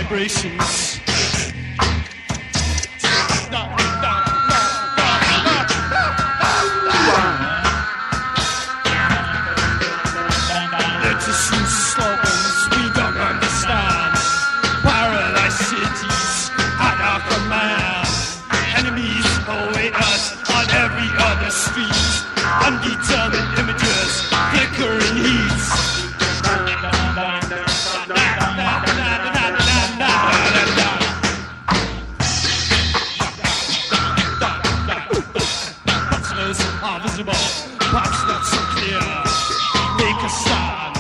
vibrations. Ecstasy slogans we don't understand. Paradise cities at our command. Enemies await us on every other street. Undetermined images, flickering heats. Are visible, perhaps not so clear. Make a stand,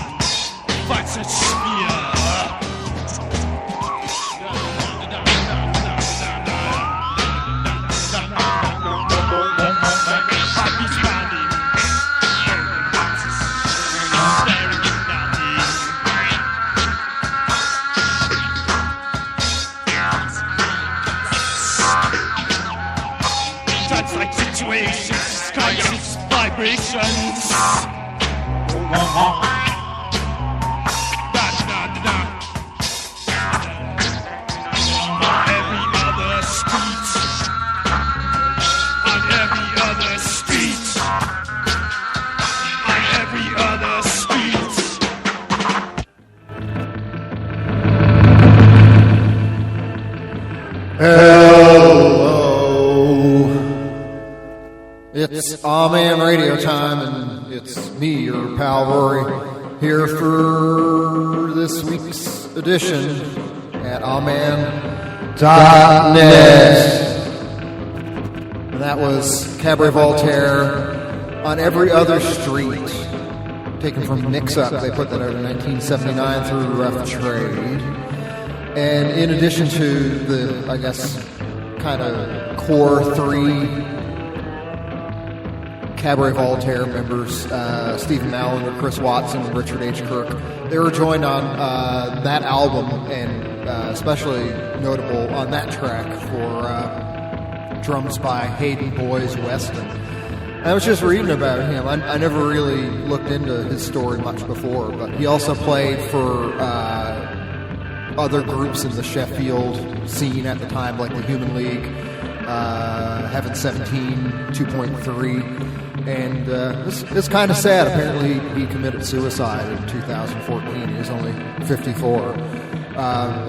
fight such spear. Heartbeats pounding, staring down me. Touch-like situations, conscious vibrations. It's Amen Radio time, and it's me, your pal Rory, here for this week's edition at Amen.net. And that was Cabaret Voltaire, On Every Other Street, taken from Mix Up. They put that out in 1979 through Rough Trade. And in addition to the, I guess, kind of core three Cabaret Voltaire members, Stephen Mallon, Chris Watson, and Richard H. Kirk, they were joined on that album, and especially notable on that track for drums by Hayden Boys Weston. I was just reading about him. I never really looked into his story much before, but he also played for other groups in the Sheffield scene at the time, like the Human League, Heaven 17, 2.3, and it's kind of sad. Apparently he committed suicide in 2014. He was only 54.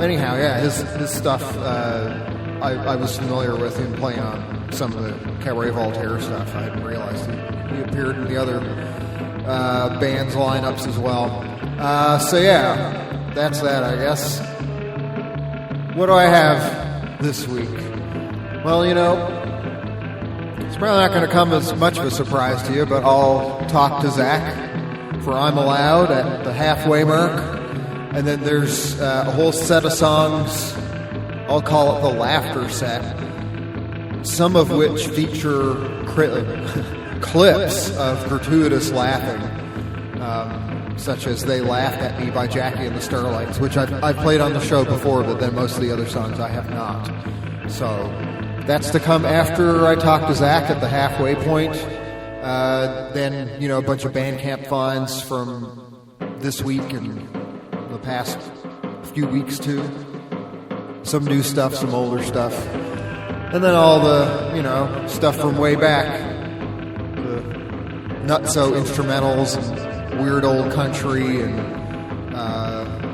Anyhow, yeah, his stuff, I was familiar with him playing on some of the Cabaret Voltaire stuff. I hadn't realized he appeared in the other band's lineups as well. So yeah, that's that, I guess. What do I have this week? Well, you know, it's probably not going to come as much of a surprise to you, but I'll talk to Zach for I'm Allowed at the halfway mark. And then there's a whole set of songs, I'll call it the laughter set, some of which feature clips of gratuitous laughing, such as They Laughed at Me by Jackie and the Starlights, which I've played on the show before, but then most of the other songs I have not. So that's to come after I talk to Zach at the halfway point. Then, you know, a bunch of Bandcamp finds from this week and the past few weeks too. Some new stuff, some older stuff. And then all the, you know, stuff from way back. The nutso instrumentals and weird old country and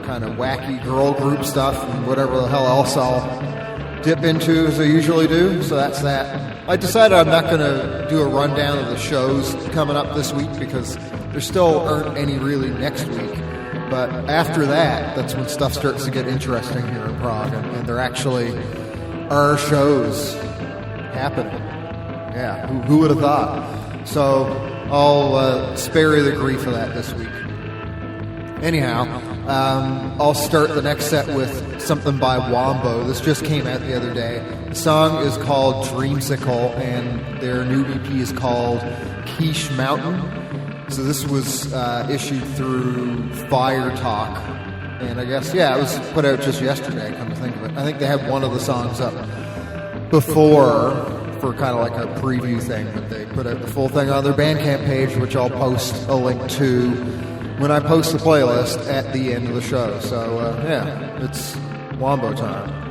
kind of wacky girl group stuff and whatever the hell else I'll dip into as I usually do. So that's that. I decided I'm not going to do a rundown of the shows coming up this week because there still aren't any really next week. But after that, that's when stuff starts to get interesting here in Prague, and there actually are shows happening. Yeah, who would have thought? So I'll spare you the grief of that this week. Anyhow, I'll start the next set with something by Wombo. This just came out the other day. The song is called Dreamsickle, and their new EP is called Keesh Mountain. So this was issued through Fire Talk, and I guess, yeah, it was put out just yesterday, come to think of it. I think they had one of the songs up before for kind of like a preview thing, but they put out the full thing on their Bandcamp page, which I'll post a link to when I post the playlist at the end of the show. So, yeah, it's Wombo time.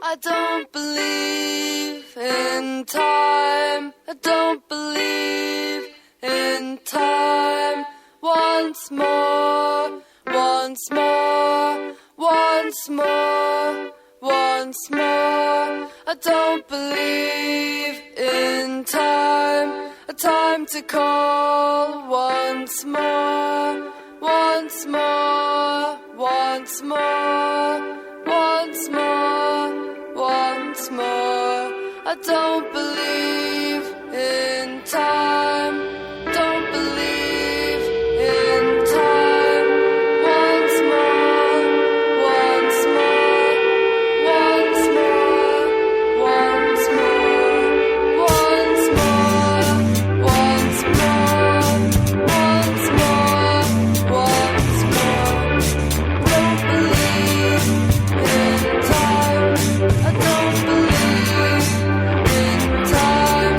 I don't believe in time. I don't believe in time. Once more, once more, once more, once more. I don't believe in time. I time to call once more, once more, once more, once more, once more. I don't believe in time, don't believe in time. Once more, once more, once more, once more, once more, once more, once more, once more. Don't believe in time, I don't believe in time.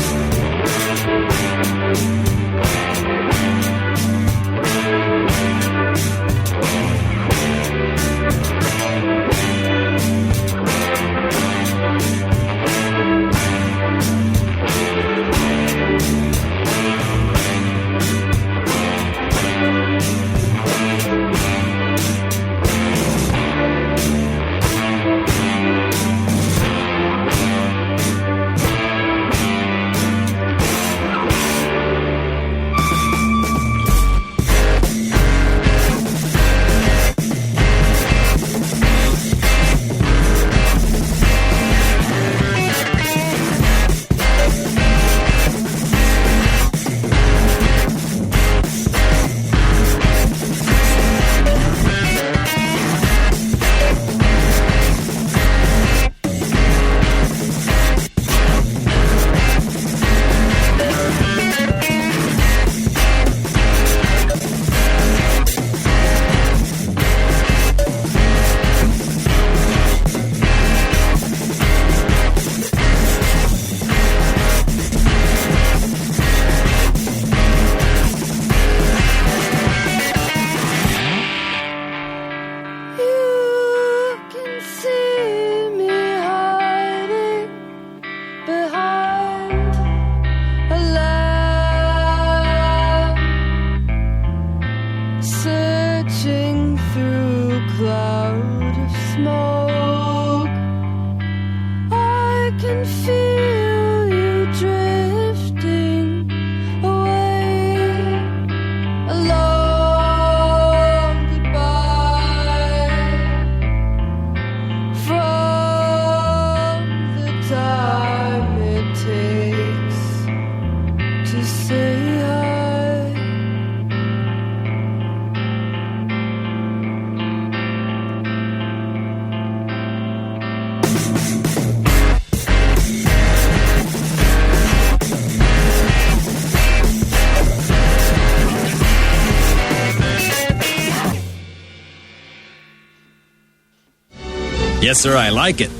Yes, sir, I like it.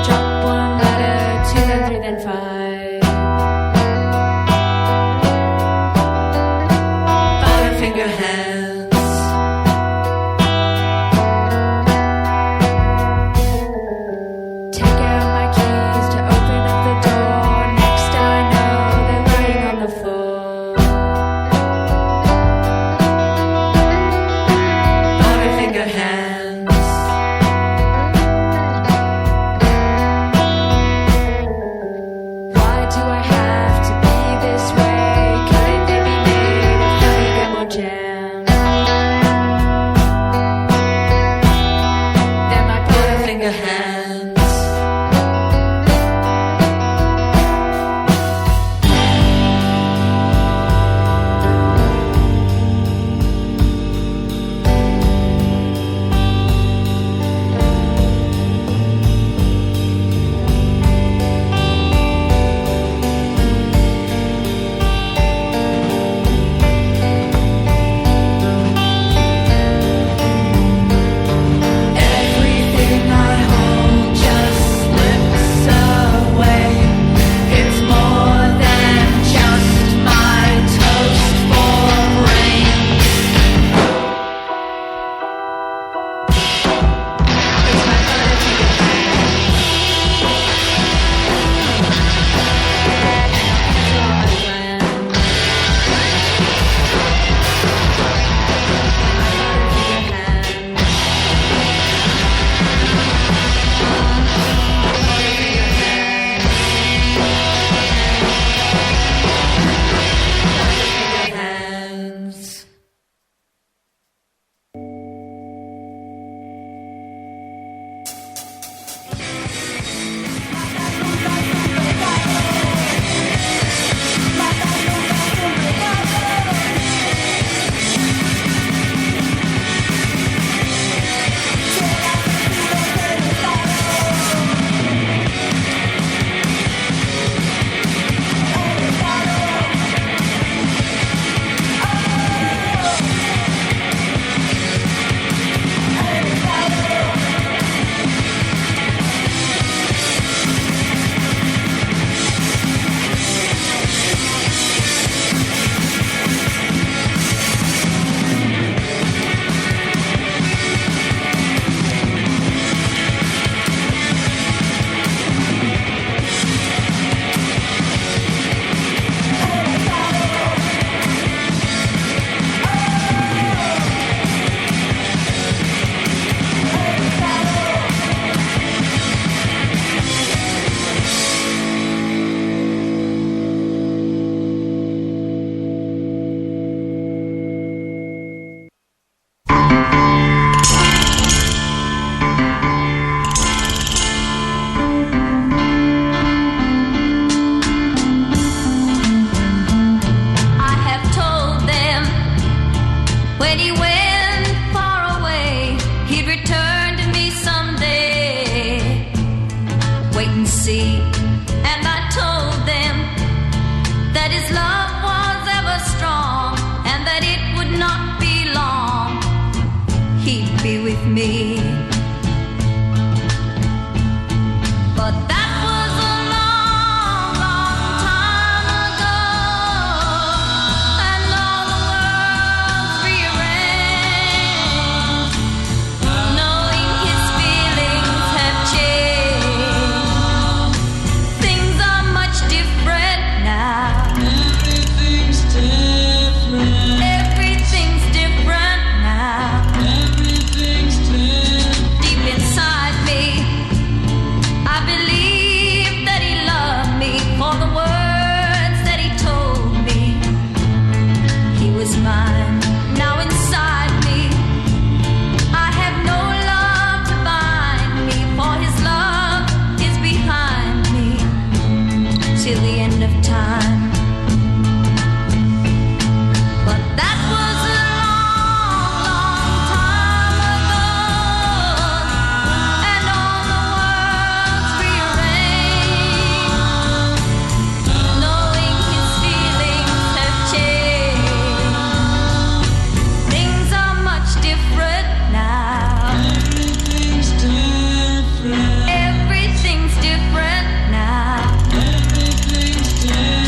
Drop one letter, 2, then 3, then 5. be with me. But that was a long, long time ago, and all the world's rearranged, knowing his feelings have changed. Things are much different now. Everything's different. Everything's different now. Everything's different. Deep inside me, I believe that he loved me for the words that he told me. He was mine. Now inside me, I have no love to bind me, for his love is behind me till the end of time. But that was a long, long time ago, and all the world's rearranged, knowing his feelings have changed. Things are much different now. Everything's different. Everything's different now. Everything's different.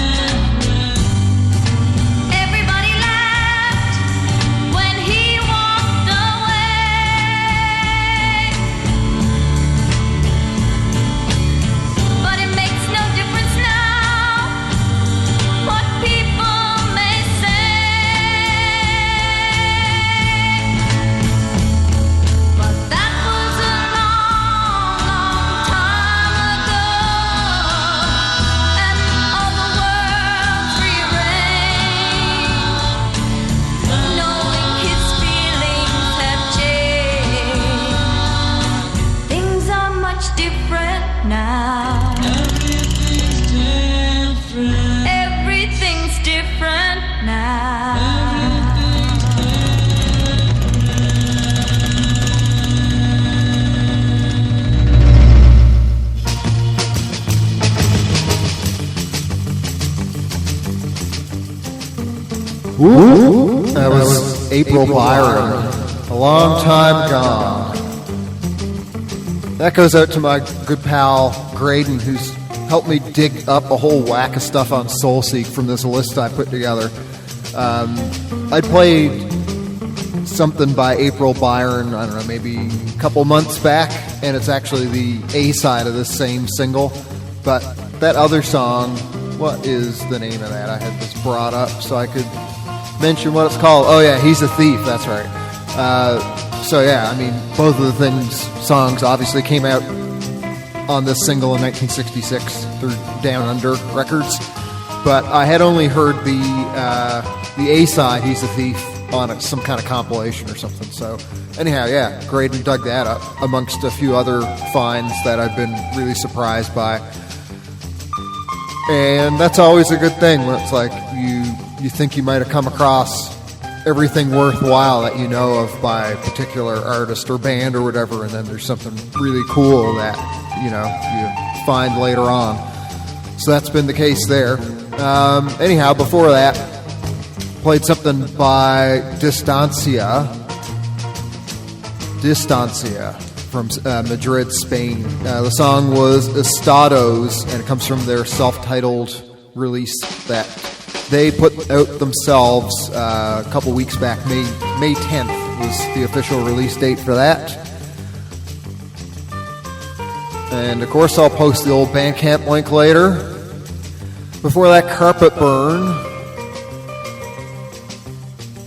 Everybody laughed when he walked away, but it makes no difference now what people may say. But that was a long, long time ago, and all the world's rearranged, knowing his feelings have changed. Things are much different now. Everything's different. Everything's different now. That was April Byron, A Long Time Gone. That goes out to my good pal Graydon, who's helped me dig up a whole whack of stuff on Soulseek from this list I put together. I played something by April Byron, I don't know, maybe a couple months back, and it's actually the A-side of this same single. But that other song, what is the name of that? I had this brought up so I could mention what it's called. Oh yeah, He's a Thief, that's right. So yeah, I mean, both of the songs obviously came out on this single in 1966 through Downunder Records, but I had only heard the A-side, He's a Thief, on some kind of compilation or something. So anyhow, yeah, Graydon dug that up amongst a few other finds that I've been really surprised by. And that's always a good thing when it's like you think you might have come across everything worthwhile that you know of by a particular artist or band or whatever, and then there's something really cool that you find later on. So that's been the case there. Anyhow, before that, played something by Distancia from Madrid, Spain. The song was Estados, and it comes from their self-titled release that they put out themselves a couple weeks back. May 10th was the official release date for that. And of course I'll post the old Bandcamp link later. Before that, Carpet Burn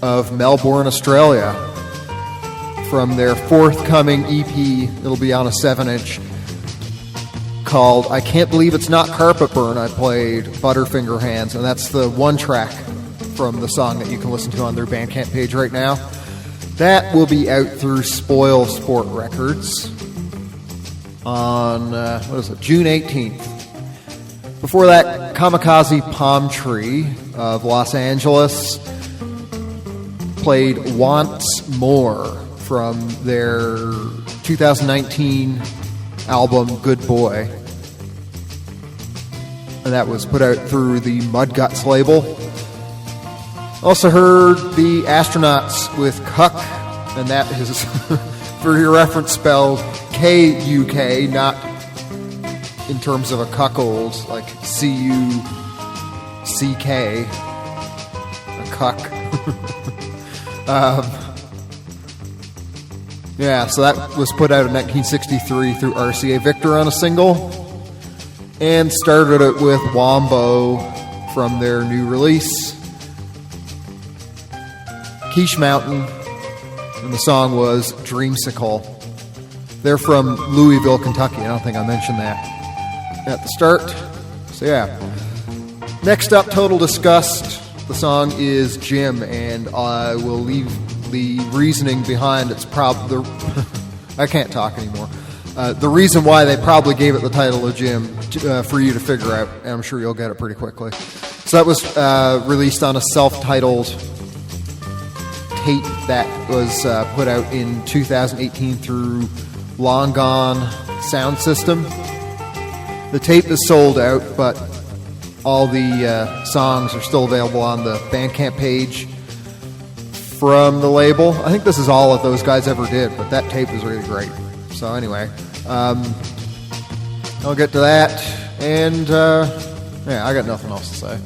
of Melbourne, Australia, from their forthcoming EP. It'll be on a 7-inch called I Can't Believe It's Not Carpet Burn. I played Butterfinger Hands, and that's the one track from the song that you can listen to on their Bandcamp page right now. That will be out through Spoilsport Records on June 18th. Before that, Kamikaze Palm Tree of Los Angeles played Once More from their 2019 album Good Boy, and that was put out through the Muddguts label. Also heard the Astronauts with Cuck, and that is for your reference, spelled K-U-K, not in terms of a cuckold, like C-U-C-K, a cuck. Yeah, so that was put out in 1963 through RCA Victor on a single, and started it with Wombo from their new release, Keesh Mountain, and the song was Dreamsickle. They're from Louisville, Kentucky. I don't think I mentioned that at the start. So yeah. Next up, Total Disgust. The song is Jim, and I will leave the reasoning behind its I can't talk anymore. The reason why they probably gave it the title of Jim for you to figure out, and I'm sure you'll get it pretty quickly. So that was released on a self-titled tape that was put out in 2018 through Long Gone Sound System. The tape is sold out, but all the songs are still available on the Bandcamp page from the label. I think this is all that those guys ever did, but that tape is really great. So anyway, I'll get to that, and yeah, I got nothing else to say.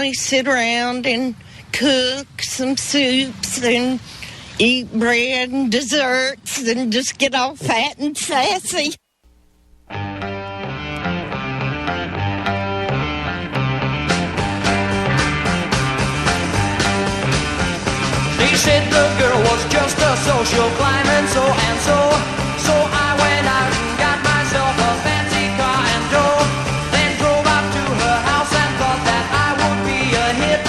only sit around and cook some soups and eat bread and desserts and just get all fat and sassy. They said the girl was just a social climb and so. So I went out and got myself a fancy car and then drove up to her house and thought that I would be a hit.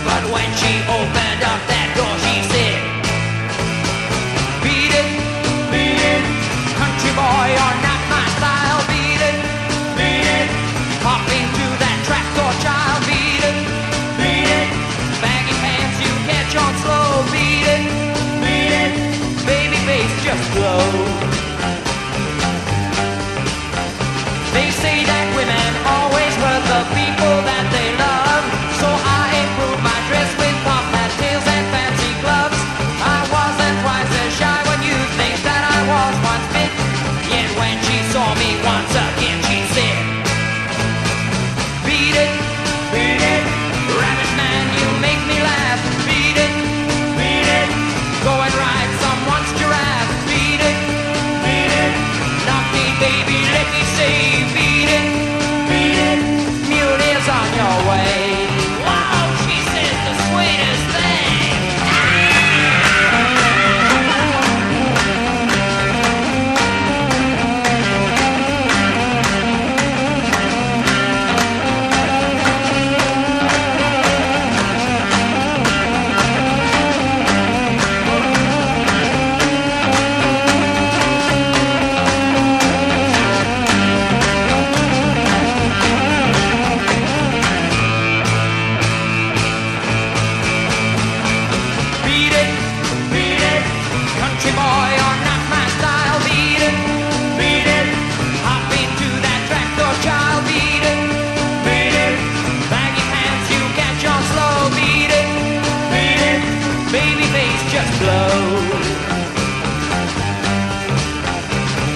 But when she opened up that door, she said, beat it, country boy, you're not my style. Beat it, hop into that tractor, child. Beat it, baggy pants you catch on slow. Beat it, baby face just glow. They say that women always hurt the people that they love. So I improved my dress with top hat, tails and fancy gloves. I wasn't twice as shy when you think that I was once bit. Yet when she saw me once again, she said, beat it, rabbit man, you make me laugh. Beat it, go and ride someone's giraffe. Beat it, knock me baby, let me say, beat it, mule is on your way. Wow, she says the sweetest thing. Beat it, country boy, you're not my style. Beat it, hop into that tractor, child. Beat it, baggy pants you catch on slow. Beat it, baby face just blow.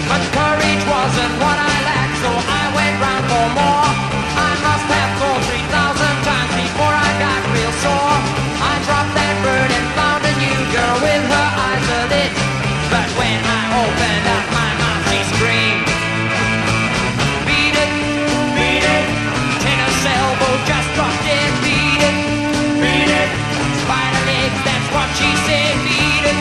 But courage wasn't what I lacked, so I went round for more. I must have told 3,000 times before I got real sore. I dropped that bird and found a new girl with her eyes lit. But when I opened up my mouth, she screamed, beat it, tennis elbow just dropped it. Beat it, spider legs, that's what she said. Beat it,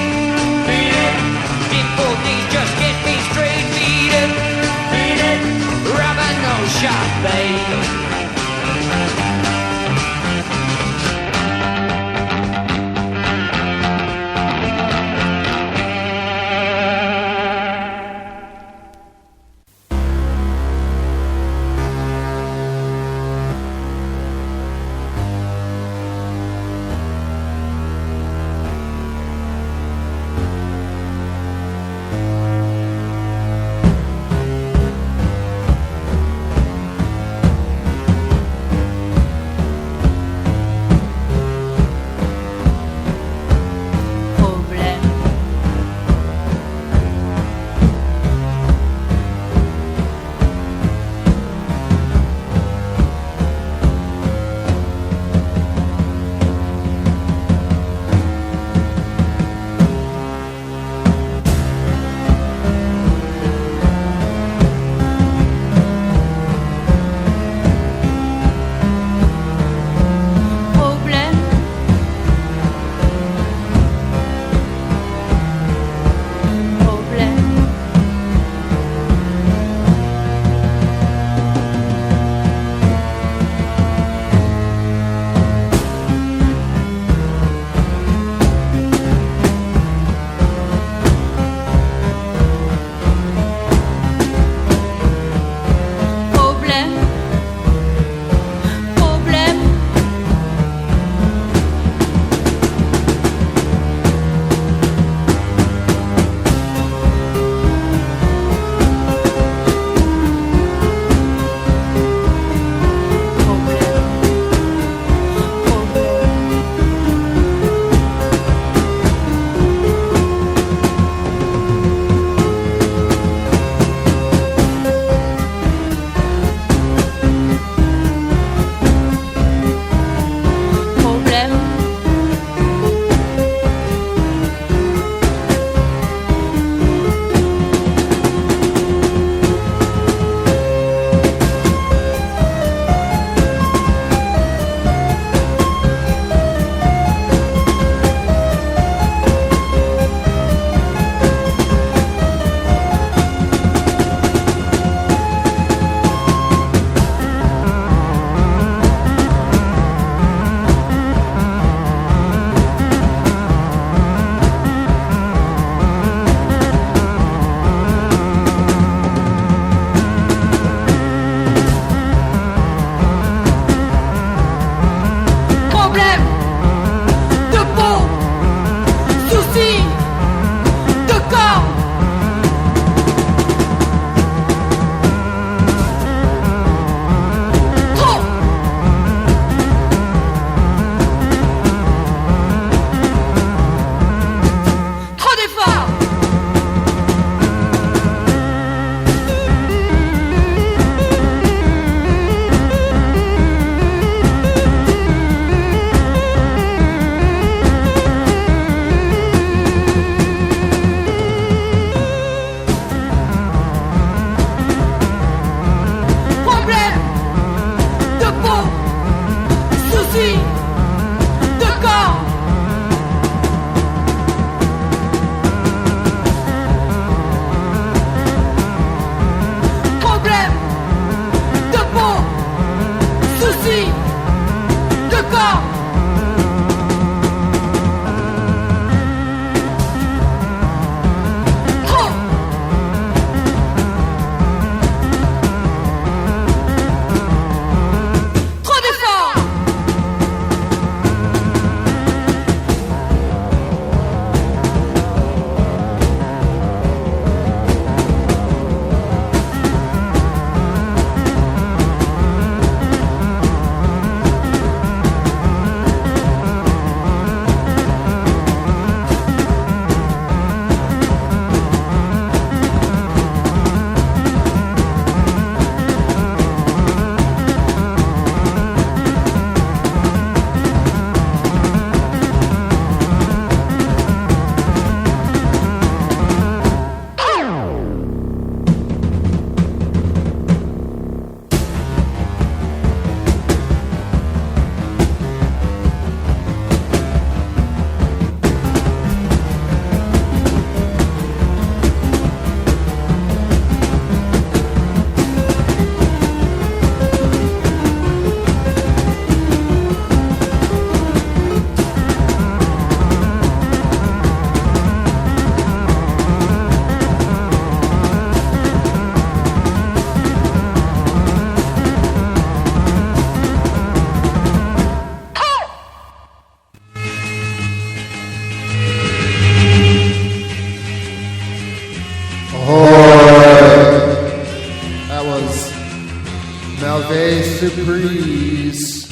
Surprise.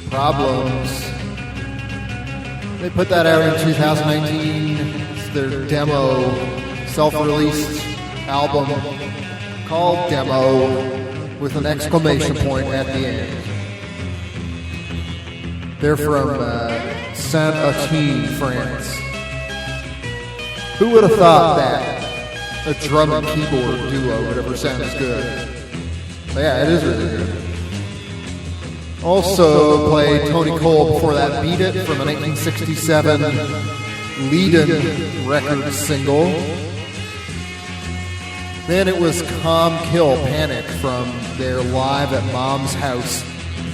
Problems. They put that out in 2019. It's their demo, self-released album called Demo with an exclamation point at the end. They're from Saint-Étienne, France. Who would have thought that a drum and keyboard duo would ever sound as good? But yeah, it is really good. Also played Tony Cole before that, Beat It, from a 1967 Leedon record single. Then it was Calm Kill Panic from their Live at Mom's House.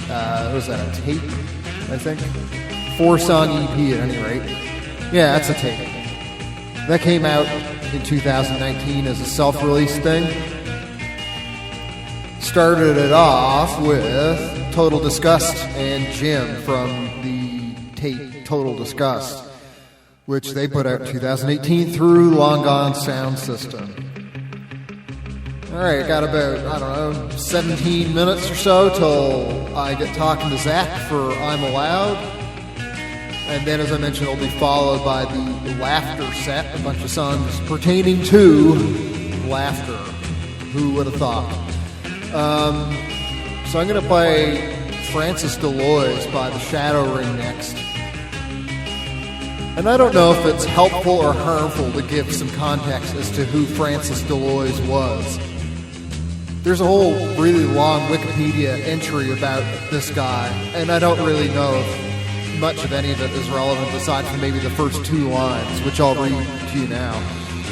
What was that, a tape, I think? 4-song EP at any rate. Yeah, that's a tape. That came out in 2019 as a self-release thing. Started it off with Total Disgust and Jim from the tape Total Disgust, which they put out in 2018 through Long Gone Sound System. Alright, got about, 17 minutes or so till I get talking to Zach for I'm Allowed. And then, as I mentioned, it'll be followed by the Laughter set, a bunch of songs pertaining to laughter. Who would have thought? So I'm going to play Francis DeLoys by the Shadow Ring next. And I don't know if it's helpful or harmful to give some context as to who Francis DeLoys was. There's a whole really long Wikipedia entry about this guy, and I don't really know if much of any of it is relevant aside from maybe the first 2 lines, which I'll read to you now.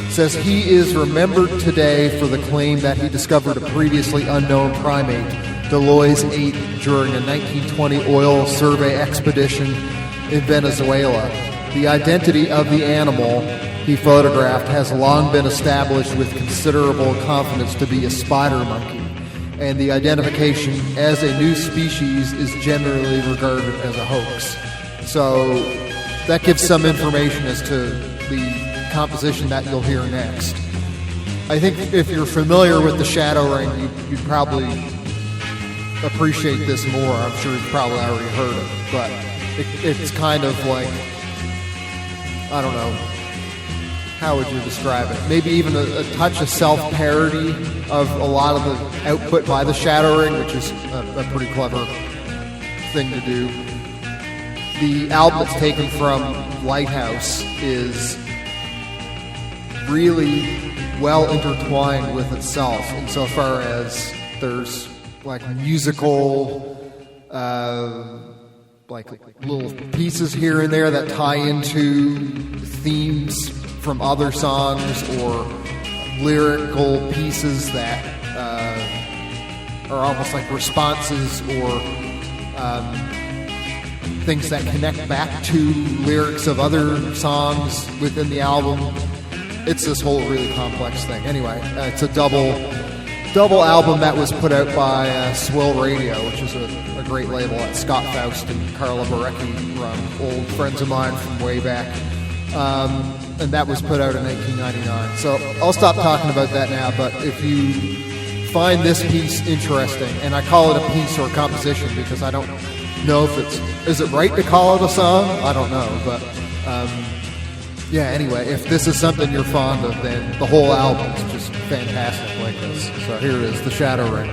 It says, he is remembered today for the claim that he discovered a previously unknown primate, DeLoys 8, during a 1920 oil survey expedition in Venezuela. The identity of the animal he photographed has long been established with considerable confidence to be a spider monkey, and the identification as a new species is generally regarded as a hoax. So that gives some information as to the composition that you'll hear next. I think if you're familiar with the Shadow Ring, you'd probably appreciate this more. I'm sure you've probably already heard it, but it's kind of like, I don't know, how would you describe it? Maybe even a touch of self-parody of a lot of the output by the Shadow Ring, which is a pretty clever thing to do. The album that's taken from Lighthouse is really well intertwined with itself insofar as there's like musical like little pieces here and there that tie into themes from other songs or lyrical pieces that are almost like responses or things that connect back to lyrics of other songs within the album. It's this whole really complex thing. Anyway, it's a double album that was put out by Swill Radio, which is a great label that Scott Faust and Carla Barecki run, old friends of mine from way back. And that was put out in 1999. So I'll stop talking about that now, but if you find this piece interesting, and I call it a piece or a composition because I don't know if is it right to call it a song? I don't know, but yeah, anyway, if this is something you're fond of, then the whole album is just fantastic like this. So here it is, The Shadow Ring.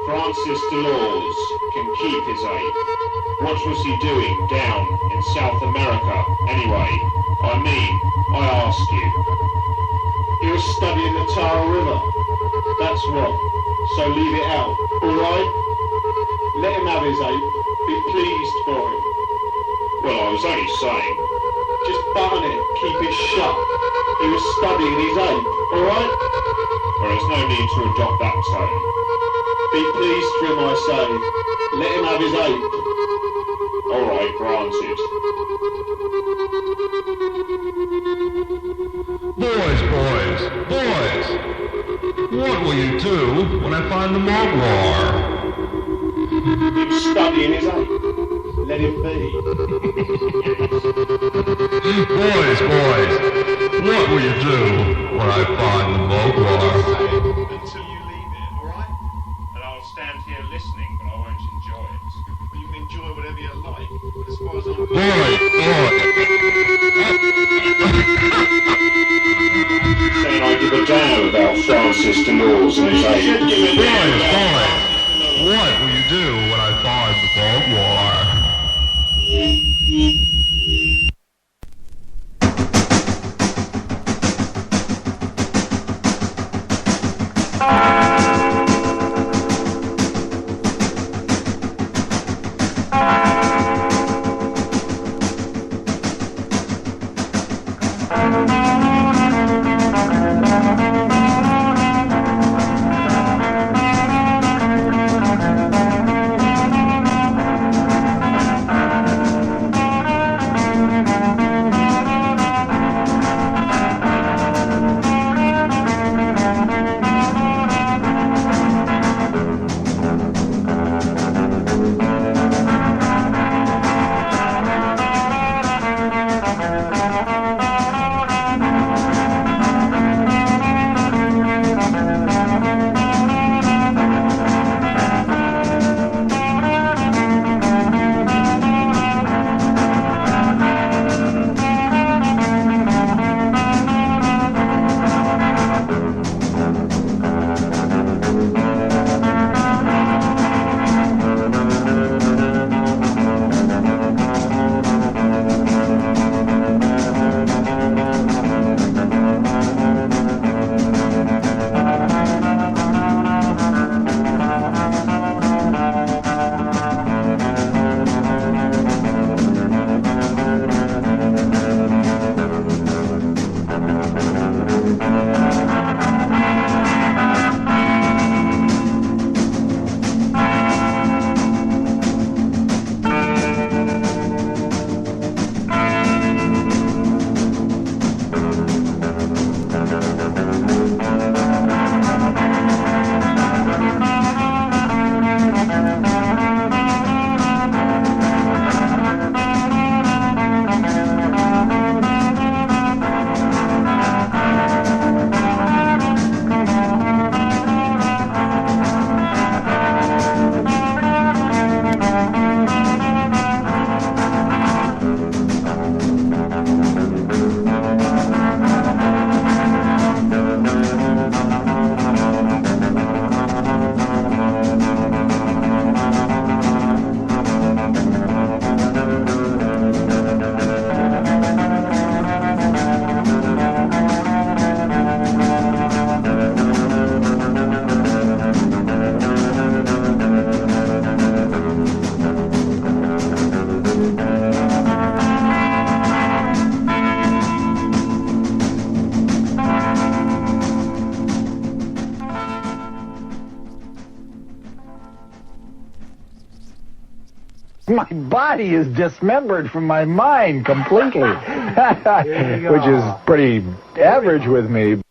Francis DeLoys can keep his ape. What was he doing down in South America anyway? I mean, I ask you. He was studying the Tara River. That's what. So leave it out, alright? Let him have his ape. Be pleased for him. Well, I was only saying. Just button it. Keep it shut. He was studying his ape, alright? Well, there's no need to adopt that tone. Be pleased for him, I say. Let him have his ape. Alright, granted. Boys! What will you do when I find the Mogwai? He was studying his ape. let him be. Boys, what will you do when I find the Mogwai? Until you leave it, alright? And I'll stand here listening, but I won't enjoy it. Well, you can enjoy whatever you like, but as far as I'm Saying I give a damn about Francis DeLoys and his age. Boys, what will you do when I find the Mogwai? My body is dismembered from my mind completely, which is pretty average with me.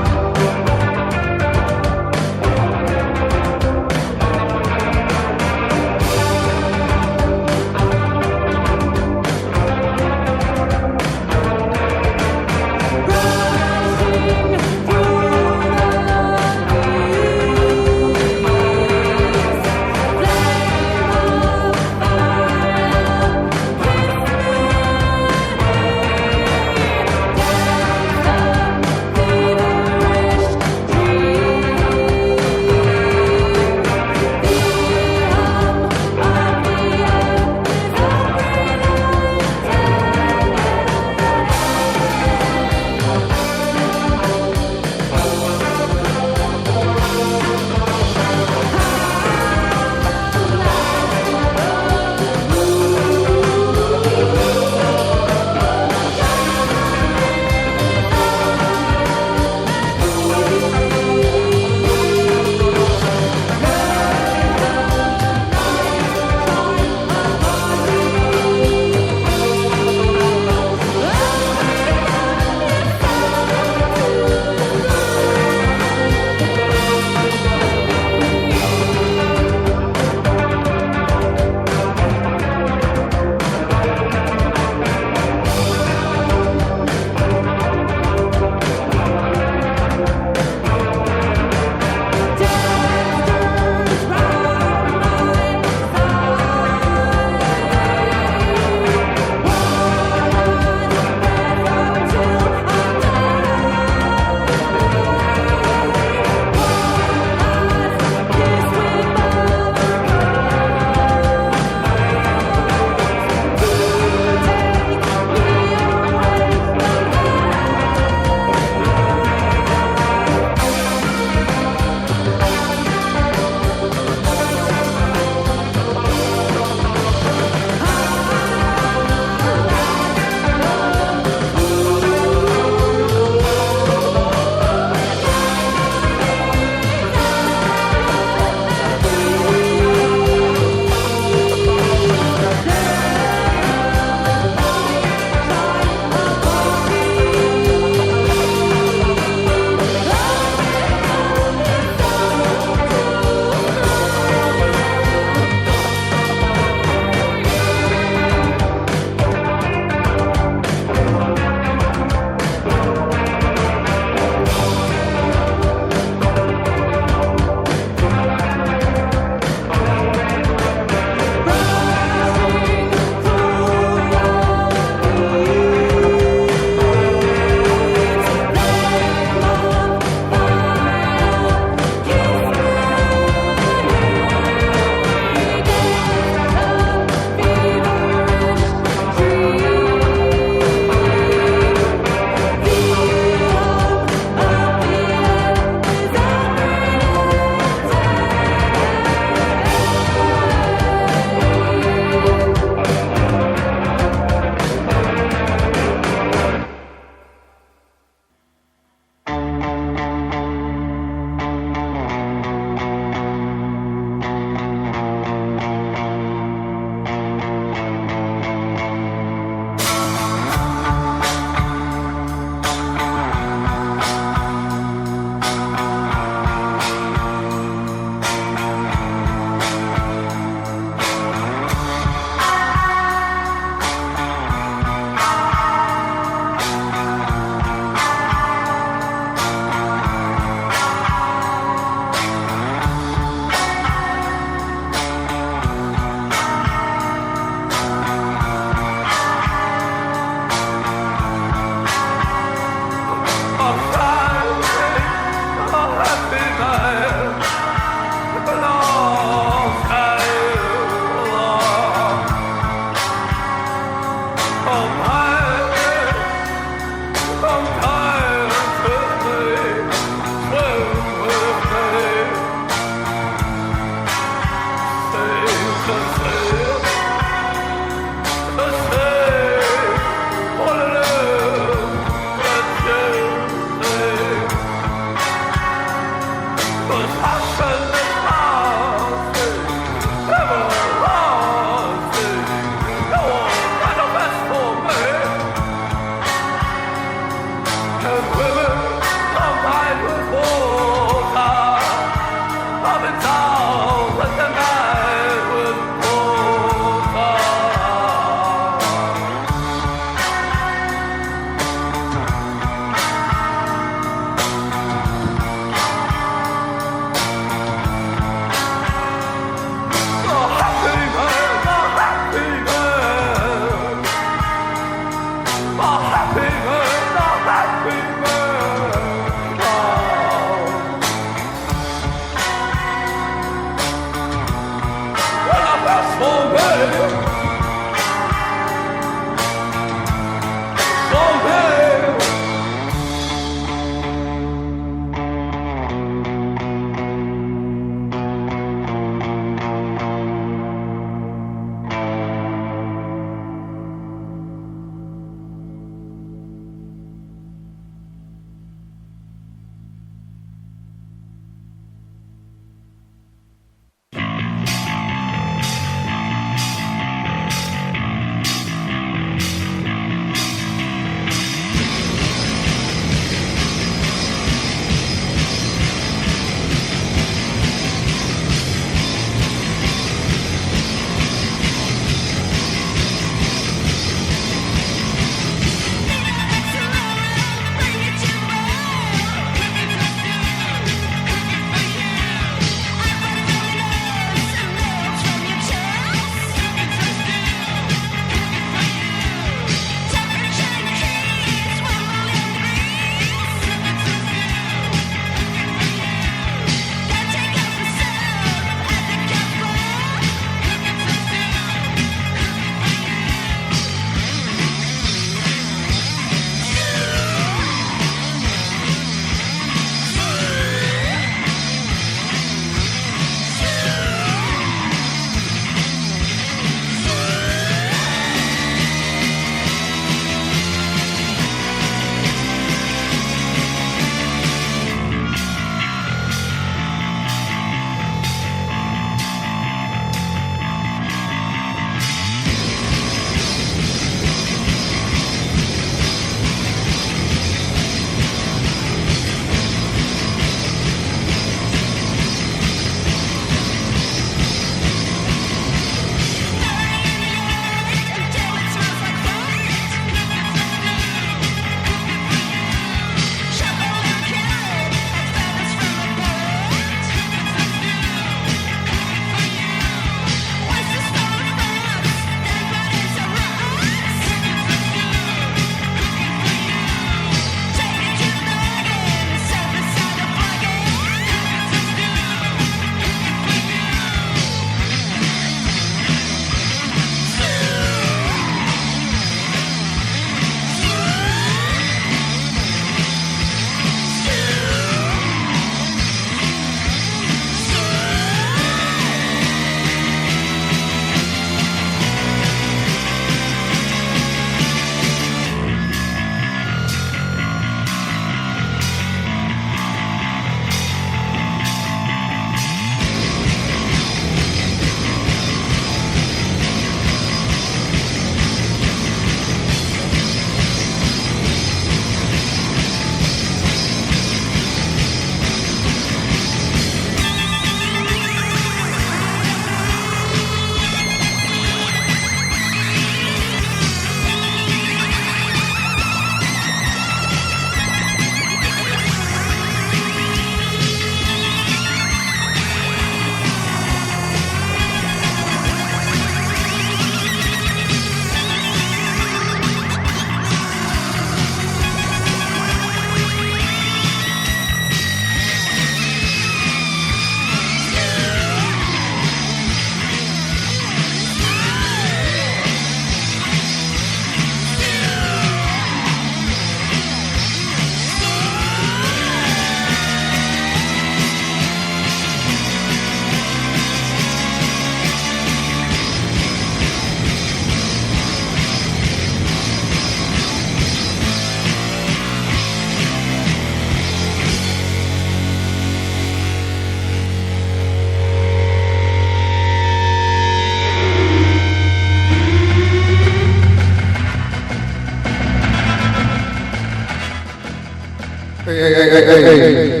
Hey.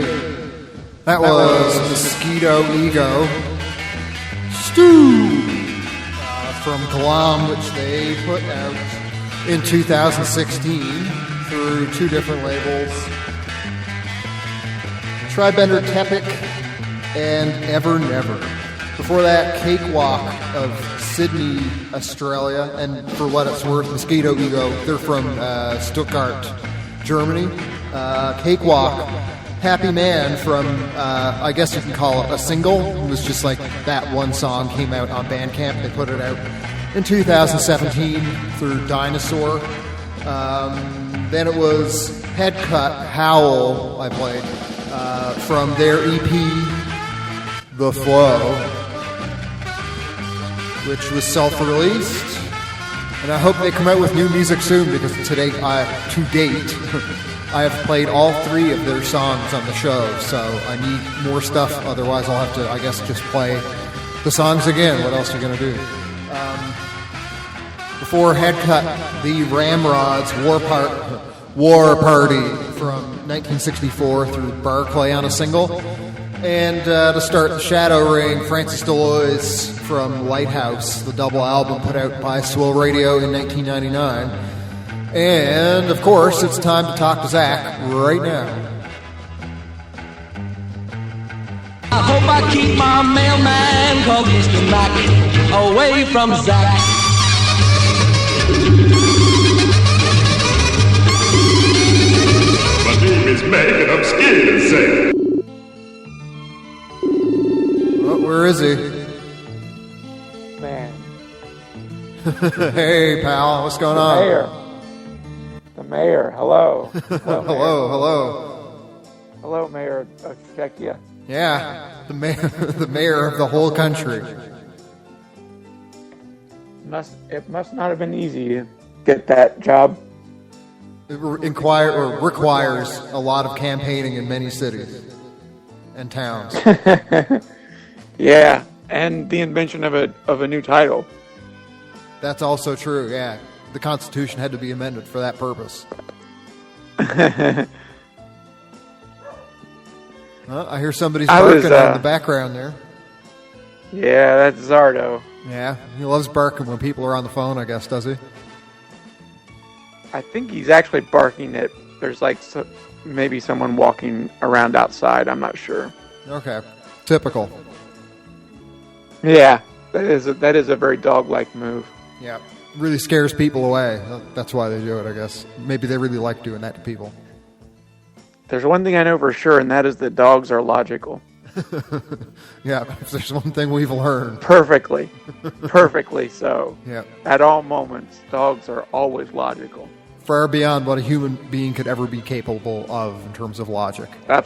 That was Mosquito Ego Stew from Glom, which they put out in 2016 through 2 different labels. Tribender Tepic and Ever Never. Before that, Cakewalk of Sydney, Australia, and for what it's worth, Mosquito Ego, they're from Stuttgart, Germany. Cakewalk, Happy Man from, I guess you can call it a single. It was just like that one song came out on Bandcamp. They put it out in 2017 through Dinosaur. Then it was Headcut Howl I played from their EP, The Flow, which was self-released. And I hope they come out with new music soon because to date, I have played all 3 of their songs on the show, so I need more stuff. Otherwise, I'll have to, I guess, just play the songs again. What else are you going to do? Before Headcut, the Ramrods War Party from 1964 through Barclay on a single. And to start the Shadow Ring, Francis DeLoys from Lighthouse, the double album put out by Swill Radio in 1999. And, of course, it's time to talk to Zach right now. I hope I keep my mailman called Mr. Mac away from Zach. My name is Mac and I'm scared of Zach. Oh, where is he? Man. Hey, pal, what's going on? The mayor, hello. Hello. Hello, Mayor of Czechia. Yeah, the mayor of the whole country. It must not have been easy to get that job. It requires a lot of campaigning in many cities and towns. Yeah, and the invention of a new title. That's also true, yeah. The Constitution had to be amended for that purpose. Well, I hear somebody's barking in the background there. Yeah, that's Zardo. Yeah, he loves barking when people are on the phone, I guess, does he? I think he's actually barking at, there's like maybe someone walking around outside, I'm not sure. Okay, typical. Yeah, that is a very dog-like move. Yeah, really scares people away. That's why they do it, I guess. Maybe they really like doing that to people. There's one thing I know for sure, and that is that dogs are logical. Yeah, if there's one thing we've learned. Perfectly so. Yeah. At all moments, dogs are always logical. Far beyond what a human being could ever be capable of in terms of logic. I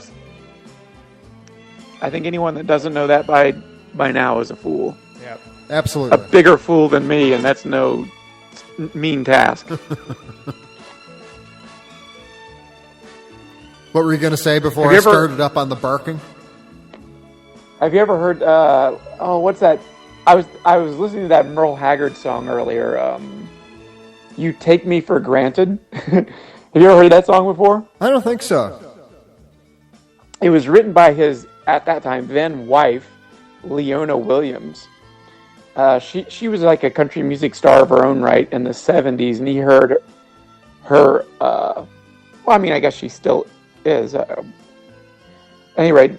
think anyone that doesn't know that by now is a fool. Yeah, absolutely. A bigger fool than me, and that's no mean task. What were you going to say before I started up on the barking? Have you ever heard, what's that? I was listening to that Merle Haggard song earlier, You Take Me for Granted. Have you ever heard that song before? I don't think so. It was written by his, at that time, then wife, Leona Williams. She was like a country music star of her own right in the 70s, and he heard her, I guess she still is. Anyway,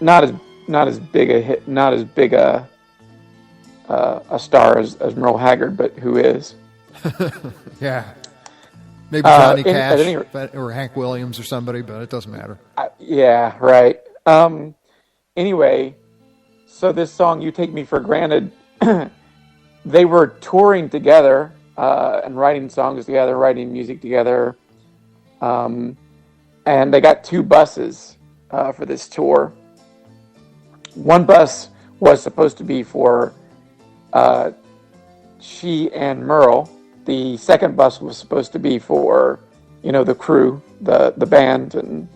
not as big a hit, not as big a star as Merle Haggard, but who is? Yeah, maybe Johnny Cash or Hank Williams or somebody, but it doesn't matter. Yeah, right. Anyway, so this song "You Take Me for Granted," they were touring together and writing songs together, writing music together, and they got 2 buses for this tour. One bus was supposed to be for she and Merle. The second bus was supposed to be for, the crew, the band and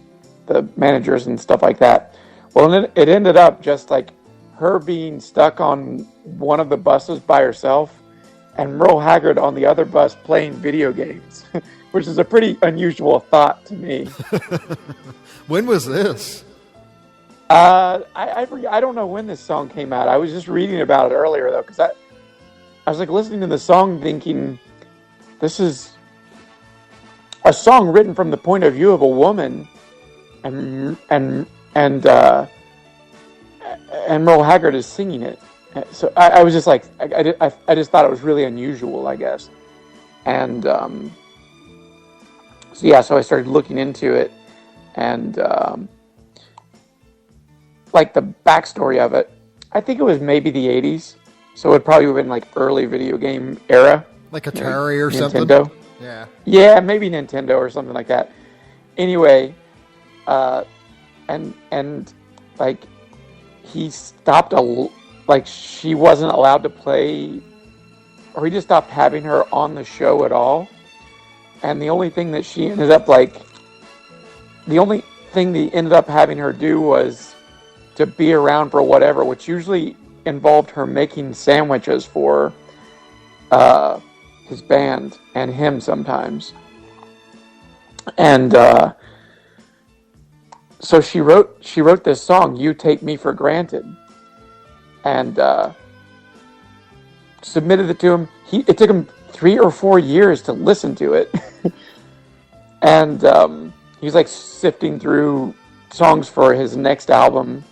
the managers and stuff like that. Well, it ended up just like her being stuck on one of the buses by herself, and Merle Haggard on the other bus playing video games, which is a pretty unusual thought to me. When was this? I don't know when this song came out. I was just reading about it earlier, though, because I was like listening to the song thinking, this is a song written from the point of view of a woman, and Merle Haggard is singing it. So I was just like, I just thought it was really unusual, I guess. And so I started looking into it, and like the backstory of it, I think it was maybe the 80s, so it probably would have been like early video game era. Like Atari or Nintendo. something? Yeah. Yeah, maybe Nintendo or something like that. Anyway, and like he stopped she wasn't allowed to play, or he just stopped having her on the show at all. And the only thing that she ended up the only thing they ended up having her do was to be around for whatever, which usually involved her making sandwiches for his band and him sometimes. And so she wrote this song, "You Take Me for Granted," and submitted it to him. It took him 3 or 4 years to listen to it. And he was like sifting through songs for his next album,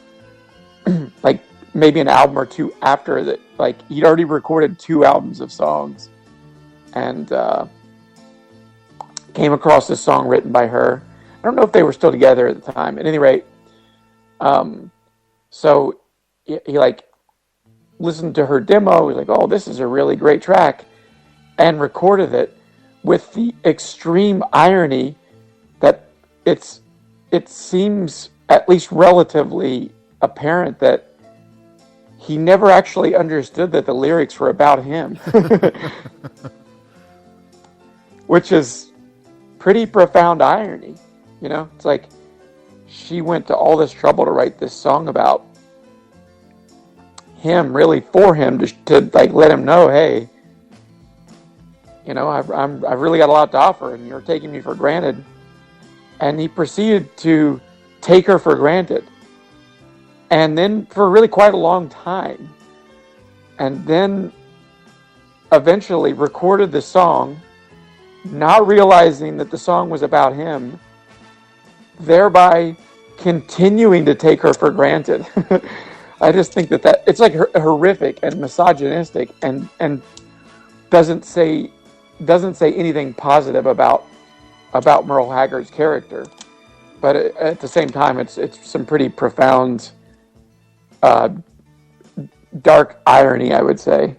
like maybe an album or two after that. Like he'd already recorded 2 albums of songs, and came across this song written by her. I don't know if they were still together at the time. At any rate, so he like listened to her demo. He was like, "Oh, this is a really great track," and recorded it with the extreme irony that it seems at least relatively apparent that he never actually understood that the lyrics were about him. Which is pretty profound irony. You know, it's like she went to all this trouble to write this song about him, really for him, to like let him know, hey, you know, I've really got a lot to offer, and you're taking me for granted. And he proceeded to take her for granted, and then for really quite a long time, and then eventually recorded the song, not realizing that the song was about him, thereby continuing to take her for granted. I just think that it's like horrific and misogynistic, and doesn't say anything positive about Merle Haggard's character. But at the same time, it's some pretty profound, dark irony, I would say.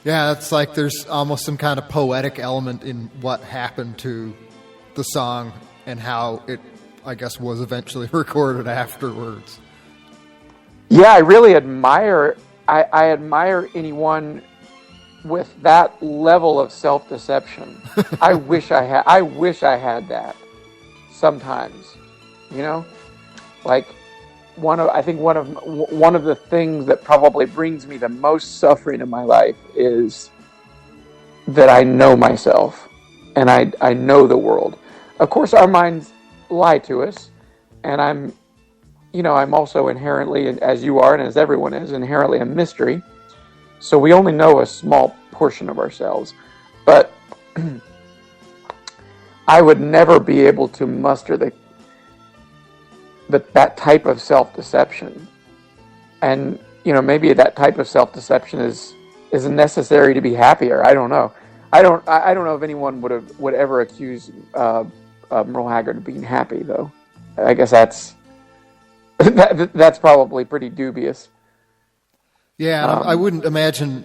Yeah, it's like there's almost some kind of poetic element in what happened to the song and how it, I guess, was eventually recorded afterwards. Yeah, I really admire. I admire anyone with that level of self-deception. I wish I had that. Sometimes, you know, like one of the things that probably brings me the most suffering in my life is that I know myself and I know the world. Of course, our minds lie to us, and I'm also inherently, as you are and as everyone is, inherently a mystery. So we only know a small portion of ourselves. But I would never be able to muster that type of self-deception. And, you know, maybe that type of self-deception is necessary to be happier. I don't know. I don't know if anyone would ever accuse Merle Haggard of being happy, though. I guess that's probably pretty dubious. Yeah, I wouldn't imagine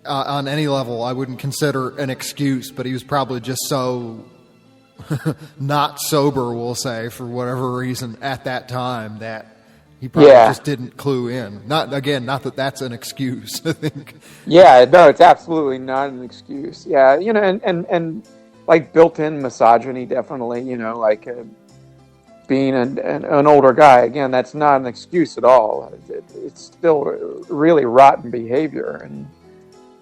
on any level, I wouldn't consider an excuse, but he was probably just so not sober, we'll say, for whatever reason at that time, that he probably just didn't clue in. Not that that's an excuse, I think. Yeah, no, it's absolutely not an excuse. Yeah, you know, and like built-in misogyny, definitely, you know, like being an older guy, again, that's not an excuse at all. It's still really rotten behavior,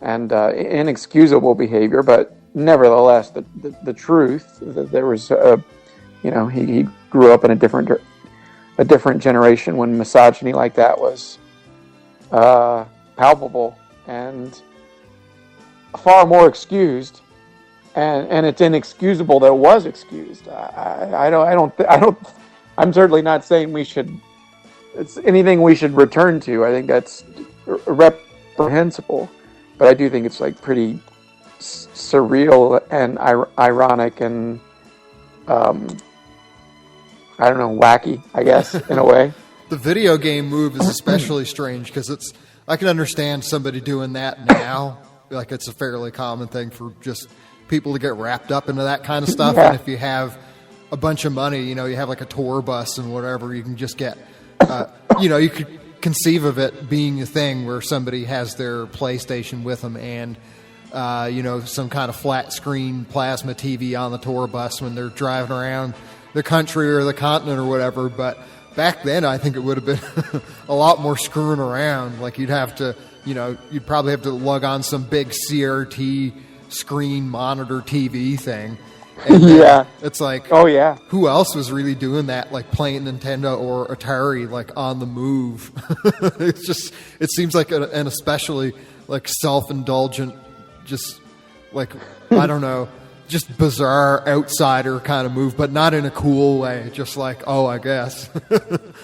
and inexcusable behavior, but nevertheless, the truth that there was, he grew up in a different generation when misogyny like that was palpable and far more excused, and it's inexcusable that it was excused. I'm certainly not saying it's anything we should return to. I think that's reprehensible, but I do think it's like pretty surreal and ironic and I don't know, wacky, I guess, in a way. The video game move is especially strange because I can understand somebody doing that now. Like, it's a fairly common thing for just people to get wrapped up into that kind of stuff. Yeah. And if you have a bunch of money, you have like a tour bus and whatever, you can just get, you could conceive of it being a thing where somebody has their PlayStation with them and, some kind of flat screen plasma TV on the tour bus when they're driving around the country or the continent or whatever. But back then, I think it would have been a lot more screwing around. Like, you'd have to, you'd probably have to lug on some big CRT screen monitor TV thing. And yeah. It's like, oh yeah, who else was really doing that? Like playing Nintendo or Atari, like on the move. It seems like an especially like self-indulgent, just like, I don't know, just bizarre outsider kind of move, but not in a cool way. Just like, oh, I guess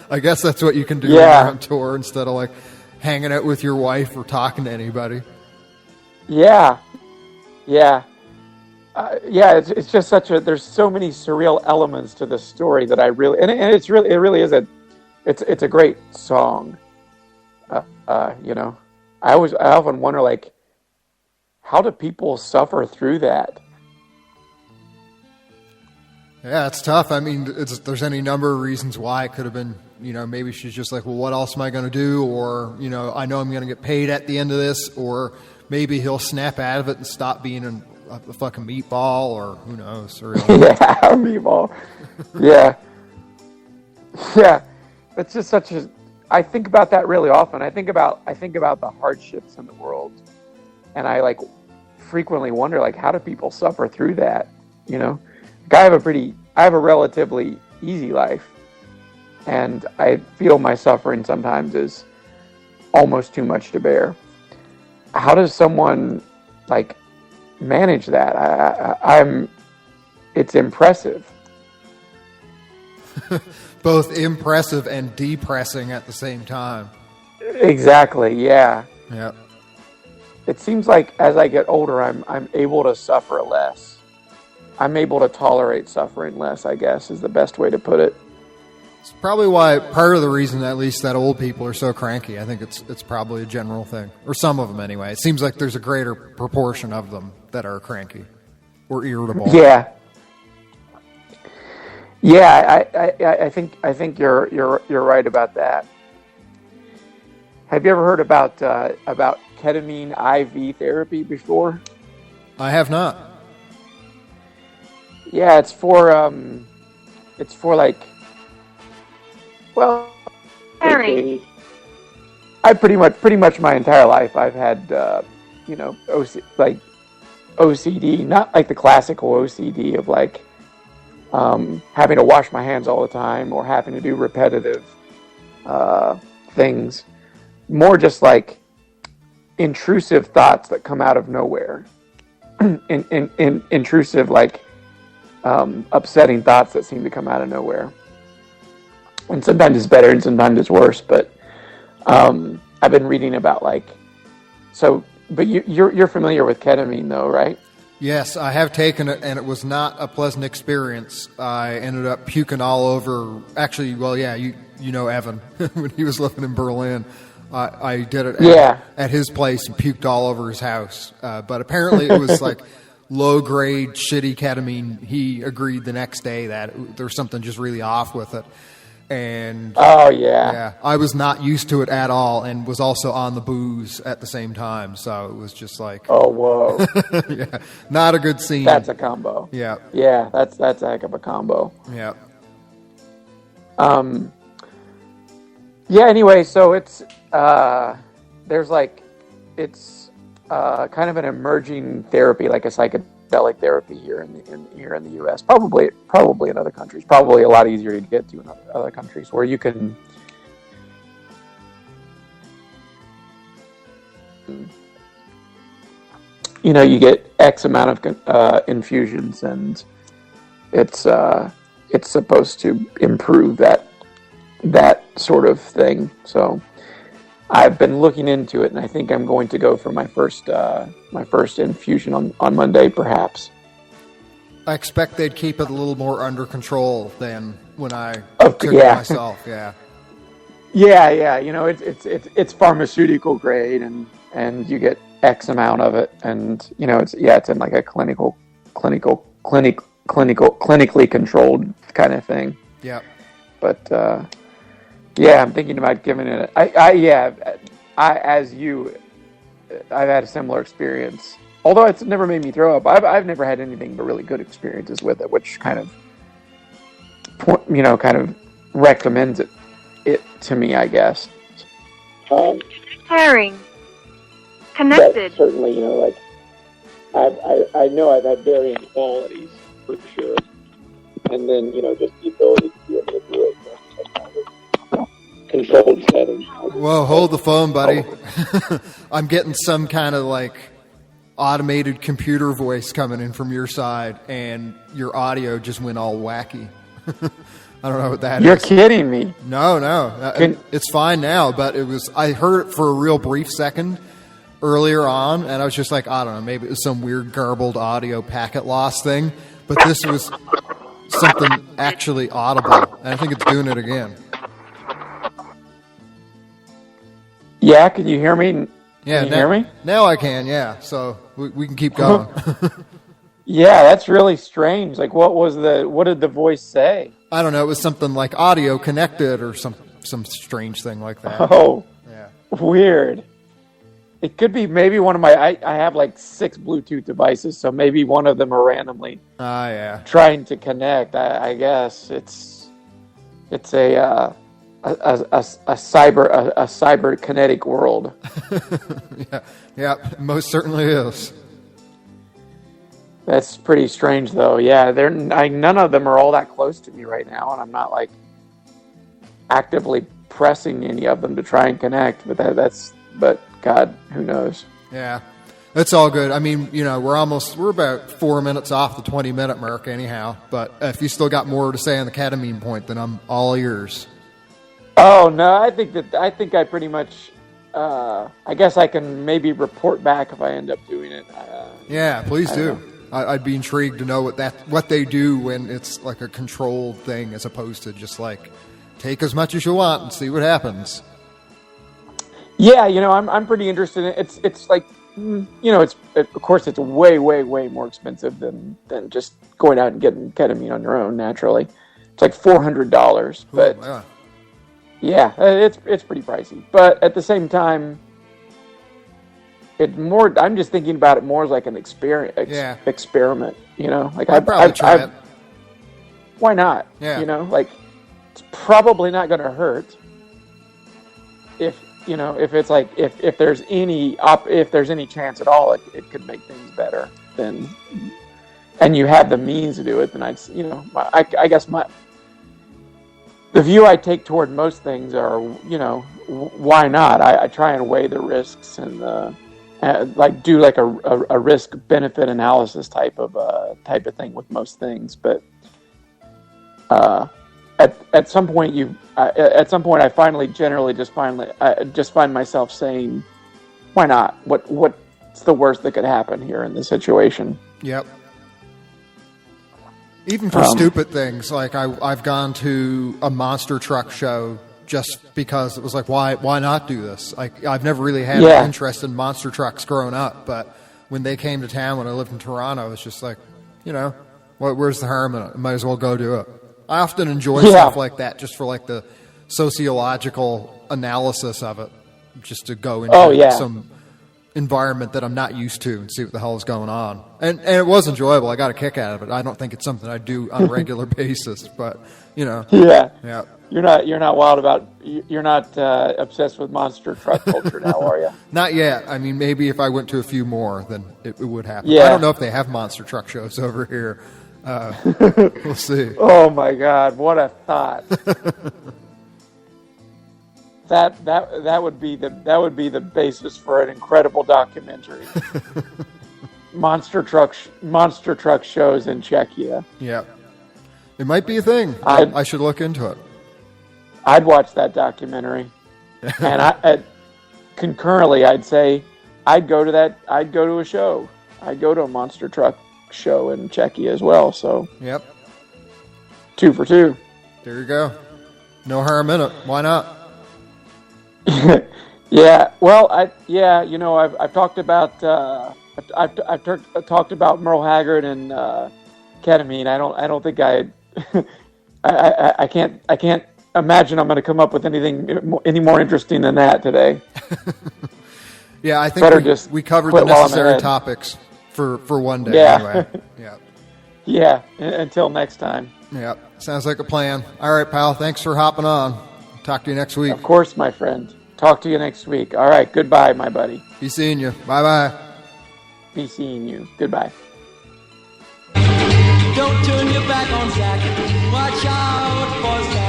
that's what you can do when you're on tour instead of like hanging out with your wife or talking to anybody. Yeah. It's just there's so many surreal elements to this story that I really, and it really is it's a great song. I often wonder, like, how do people suffer through that? Yeah, it's tough. I mean, there's any number of reasons why. It could have been, maybe she's just like, well, what else am I going to do? Or, I know I'm going to get paid at the end of this. Or maybe he'll snap out of it and stop being a fucking meatball, or who knows. Or, yeah, meatball. Yeah. It's just I think about that really often. I think about the hardships in the world. And I like frequently wonder, like, how do people suffer through that? I have a relatively easy life, and I feel my suffering sometimes is almost too much to bear. How does someone like manage that? It's impressive. Both impressive and depressing at the same time. Exactly. Yeah. Yep. It seems like as I get older, I'm able to suffer less. I'm able to tolerate suffering less, I guess, is the best way to put it. It's probably why, part of the reason at least, that old people are so cranky. I think it's probably a general thing. Or some of them anyway. It seems like there's a greater proportion of them that are cranky or irritable. Yeah. I think you're right about that. Have you ever heard about ketamine IV therapy before? I have not. Yeah, it's for like, well, Harry. I pretty much my entire life I've had OCD, not like the classical OCD of like having to wash my hands all the time or having to do repetitive things. More just like intrusive thoughts that come out of nowhere. Intrusive, like upsetting thoughts that seem to come out of nowhere. And sometimes it's better and sometimes it's worse. But I've been reading about but you're familiar with ketamine though, right? Yes, I have taken it, and it was not a pleasant experience. I ended up puking all over. Actually, well, yeah, you know Evan when he was living in Berlin. I did it at his place and puked all over his house. But apparently it was like low-grade, shitty ketamine. He agreed the next day that there was something just really off with it. And I was not used to it at all, and was also on the booze at the same time. So it was just like, oh whoa, yeah, not a good scene. That's a combo. Yeah, that's a heck of a combo. Yeah. Yeah. Anyway, so it's there's like it's kind of an emerging therapy, like a psychedelic therapy here in the U.S. Probably in other countries. Probably a lot easier to get to in other countries, where you can. You get X amount of infusions, and it's supposed to improve that sort of thing. So I've been looking into it, and I think I'm going to go for my first infusion on Monday, perhaps. I expect they'd keep it a little more under control than when I took it myself. Yeah. Yeah. It's pharmaceutical grade, and you get X amount of it, and it's in like a clinically controlled kind of thing. Yeah. But I'm thinking about giving it. I've had a similar experience. Although it's never made me throw up. I've never had anything but really good experiences with it, which kind of recommends it to me, I guess. Pairing. Connected. Certainly, I know I've had varying qualities for sure, and then just the ability to be able to do it in a kind of controlled setting. Whoa, hold the phone, buddy. I'm getting some kind of like automated computer voice coming in from your side, and your audio just went all wacky. I don't know what that You're is. You're kidding me. No. It's fine now, but I heard it for a real brief second earlier on, and I was just like, I don't know, maybe it was some weird garbled audio packet loss thing, but this was something actually audible, and I think it's doing it again. Yeah, can you hear me? Yeah, can you hear me? Now I can, yeah, so we can keep going. Yeah, that's really strange. Like, what did the voice say? I don't know, it was something like audio connected or some strange thing like that. Oh, yeah. Weird. It could be maybe one of my. I have like 6 Bluetooth devices, so maybe one of them are randomly trying to connect. I guess it's a cyber kinetic world. yeah, most certainly is. That's pretty strange, though. Yeah, none of them are all that close to me right now, and I'm not like actively pressing any of them to try and connect. But God, who knows? Yeah, it's all good. I mean, we're about 4 minutes off the 20-minute mark anyhow. But if you still got more to say on the ketamine point, then I'm all ears. Oh no, I think I pretty much. I guess I can maybe report back if I end up doing it. Yeah, please do. I'd be intrigued to know what they do when it's like a controlled thing, as opposed to just like take as much as you want and see what happens. Yeah, I'm pretty interested in it. It's like, of course it's way, way, way more expensive than just going out and getting ketamine on your own, naturally. It's like $400, but yeah, it's pretty pricey. But at the same time, I'm just thinking about it more as like an experiment, like I'd probably try it. Why not? Yeah. Like it's probably not going to hurt if it's like if there's any chance at all it could make things better, then and you have the means to do it, then I guess the view I take toward most things are why not? I try and weigh the risks and like do like a risk benefit analysis type of thing with most things, but at some point I finally generally just find myself saying, why not? What's the worst that could happen here in this situation? Yep. Even for stupid things, like I've gone to a monster truck show just because it was like, why not do this? Like I've never really had an interest in monster trucks growing up, but when they came to town when I lived in Toronto, it's just like, where's the harm in it? Might as well go do it. I often enjoy stuff like that just for like the sociological analysis of it, just to go into some environment that I'm not used to and see what the hell is going on. And it was enjoyable. I got a kick out of it. I don't think it's something I do on a regular basis, but Yeah. Yeah. You're not wild about. You're not obsessed with monster truck culture now, are you? Not yet. I mean, maybe if I went to a few more, then it would happen. Yeah. I don't know if they have monster truck shows over here. We'll see. Oh my God! What a thought. That would be the basis for an incredible documentary. monster truck shows in Czechia. Yeah, it might be a thing. I should look into it. I'd watch that documentary, and concurrently, I'd say I'd go to that. I'd go to a show. I'd go to a monster truck show in Czechia as well. So yep, 2 for 2. There you go. No harm in it. Why not? Yeah. Well, I've talked about I've talked about Merle Haggard and ketamine. I don't think I can't imagine I'm going to come up with anything any more interesting than that today. Yeah, I think we covered the necessary topics for one day. Yeah. Anyway. Yeah. Yeah. Until next time. Yeah. Sounds like a plan. All right, pal. Thanks for hopping on. Talk to you next week. Of course, my friend. Talk to you next week. All right. Goodbye, my buddy. Be seeing you. Bye-bye. Be seeing you. Goodbye. Don't turn your back on Zach. Watch out for Zach.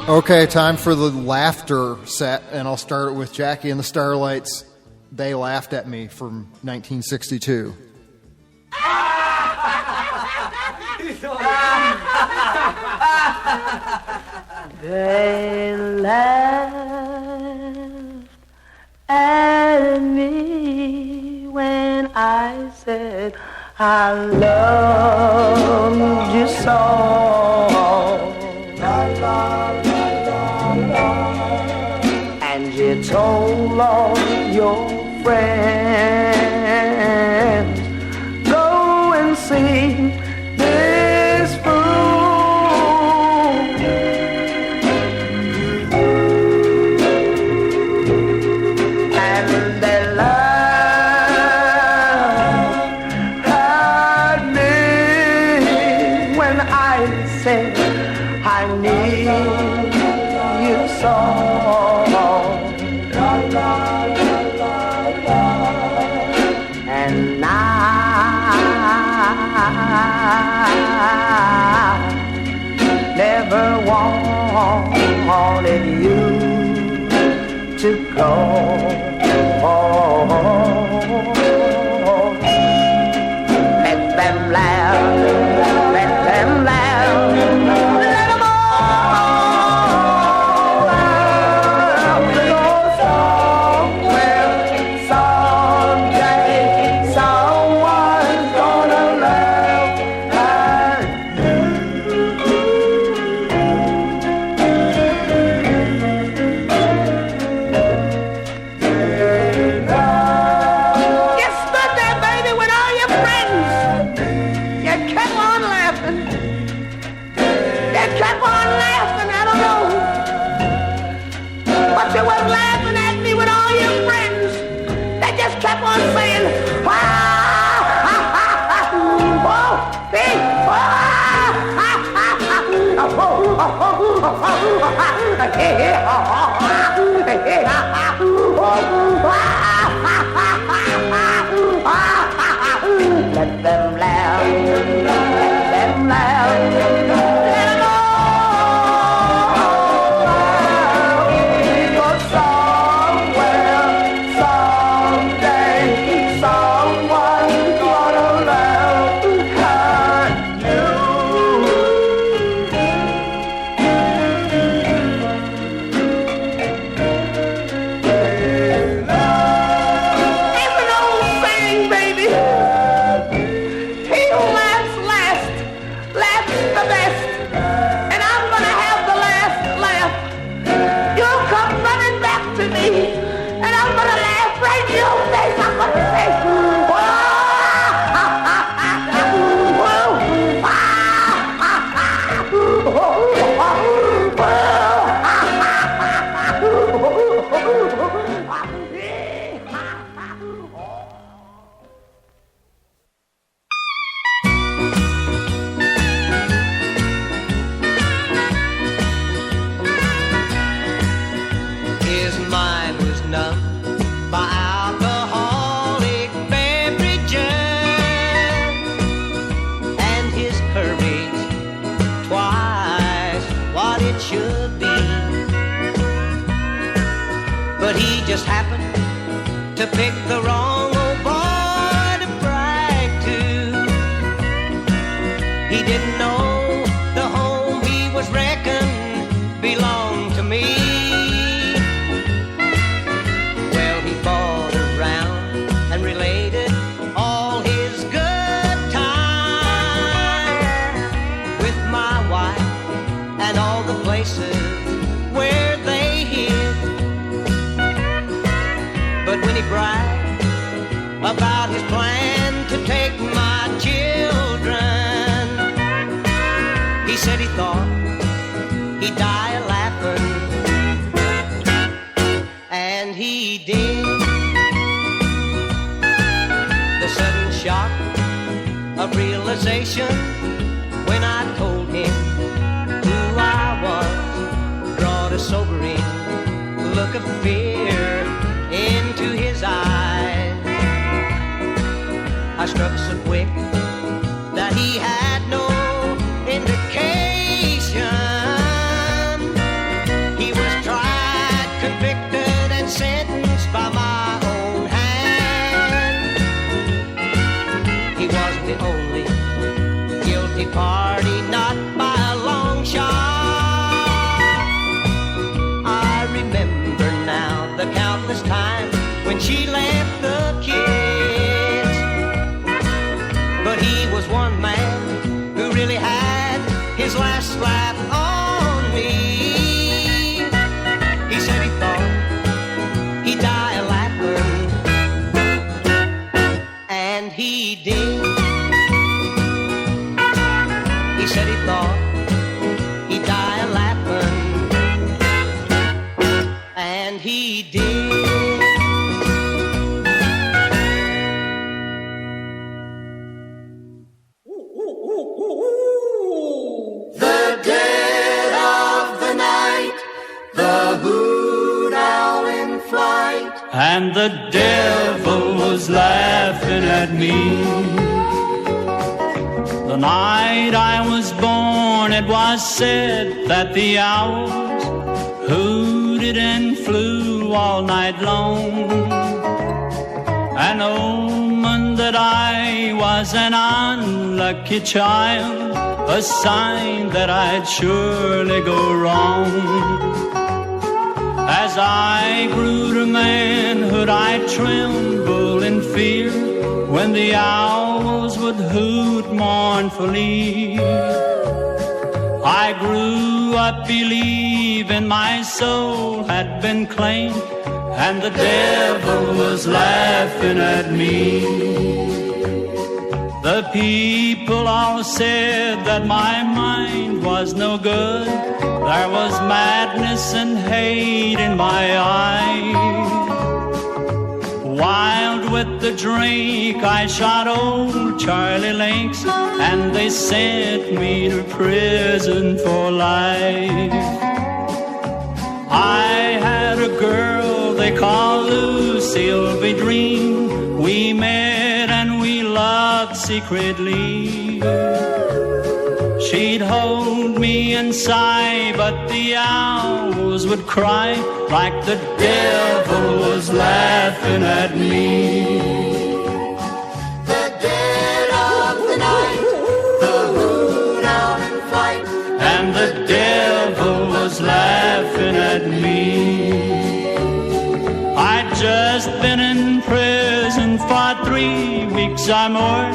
Okay, time for the laughter set, and I'll start it with Jackie and the Starlights. They Laughed at Me from 1962. They laughed at me when I said I loved you so. And you told all your friends, go and see this fool. And they laughed at me when I said I need you so. And I never wanted you to go. Let them laugh, let them laugh, let them all laugh. Because somewhere, someday, someone's gonna laugh at you. You stood there, baby, with all your friends. You kept on laughing. You kept on laughing, I don't know. But you were laughing at me with all your friends. They just kept on saying, ah, ha, ha, ha, oh, see, ah, ha, ha, ha, oh, oh, oh, oh, oh, hey, hey, oh, oh, hey, hey, oh, oh, let them laugh, let them laugh, let them all laugh. Because somewhere, someday, someone's gonna laugh at you. There's an old saying, baby. to pick the wrong old boy to brag to. He didn't know the home he was wrecking belonged to me. Well, he fought around and related all his good times with my wife and all the places where they hid. But when he bragged about his plan to take my children, he said he thought he'd die a-laughing, and he did. The sudden shock of realization when I told him who I was brought a sobering look of fear into his eyes. I struck so quick that he had no indication. He was tried, convicted, and sentenced by my own hand. He wasn't the only guilty party, not by a long shot. I remember now the countless times when she left the kids. But he was one man who really had his last laugh on me. He said he thought he'd die a-laughing, and he did. He said he thought he'd die a-laughing, and he did. The dead of the night, the hoot owl in flight, and the devil was laughing at me. The night I was born, it was said that the owls hooted and flew all night long, an omen that I was an unlucky child, a sign that I'd surely go wrong. As I grew to manhood, I trembled in fear when the owls would hoot mournfully. I grew up believing my soul had been claimed, and the devil was laughing at me. The people all said that my mind was no good. There was madness and hate in my eyes. Wild with the drink, I shot old Charlie Lynx, and they sent me to prison for life. I had a girl they called Lucille Dream. We met and we loved secretly. She'd hold me and sigh, but the owls would cry like the devil was laughing at me. the dead of the night, the hoot owl in flight, And the devil was laughing at me. I'd just been in prison for 3 weeks or more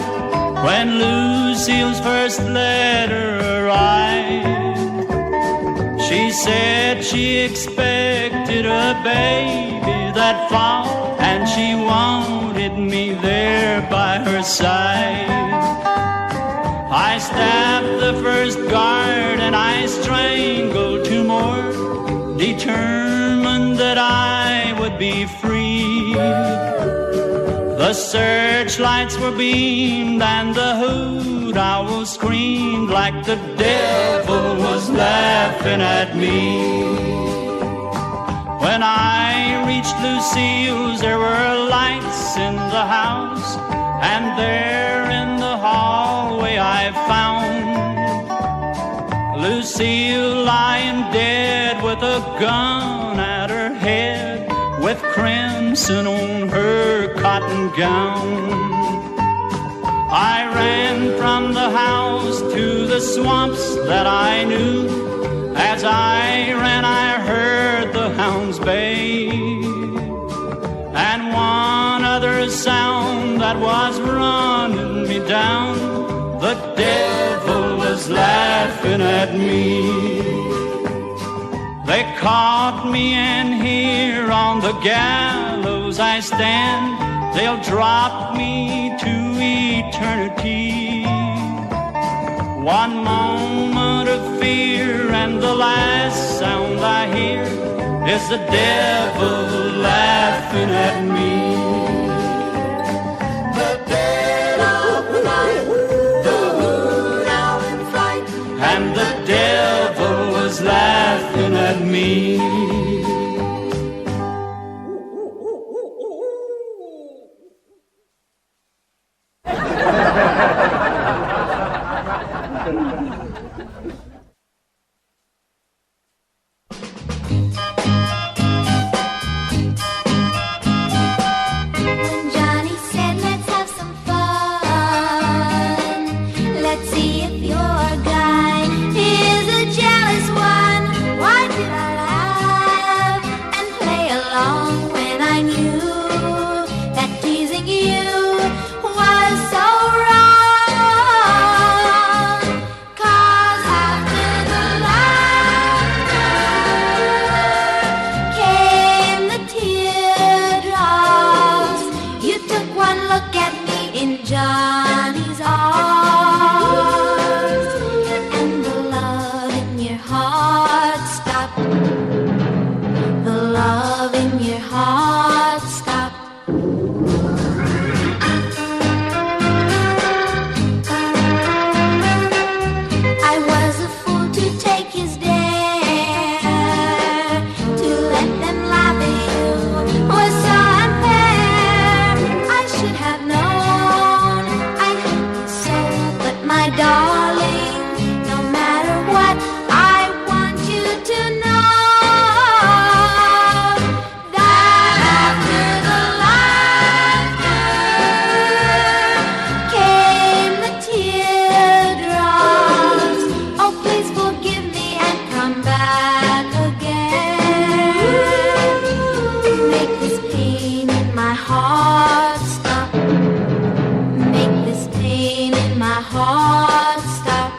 when Lucille's first letter arrived. She said she expected a baby that fall, and she wanted me there by her side. I stabbed the first guard and I strangled 2 more, determined that I would be free. The searchlights were beamed and the hoot owl screamed like the devil was laughing at me. When I reached Lucille's, there were lights in the house, and there in the hallway I found Lucille lying dead with a gun at her head, with crimson on her cotton gown. I ran from the house to the swamps that I knew. As I ran, I heard the hounds bay, and one other sound that was running me down. The devil was laughing at me. They caught me, and here on the gallows I stand. They'll drop me to eternity. One moment of fear, and the last sound I hear is the devil laughing at me. The dead of night, the moon out in flight, and the devil was laughing at me. Johnny said, let's have some fun. Let's see if your guy is a jealous one. Why did I laugh and play along when I knew that teasing you was so wrong? 'Cause after the laughter came the teardrops. You took one look at me in Johnny's arms, and the love in your heart stopped. The love in your heart stopped. I was a fool to take his dare, to let them laugh at you was so unfair. I should have known, I hate you so, but my darling, no matter what, I want you to know that after the laughter came the teardrops. Oh, please forgive me and come back again. Make this pain in my heart stop. Make this pain in my heart stop.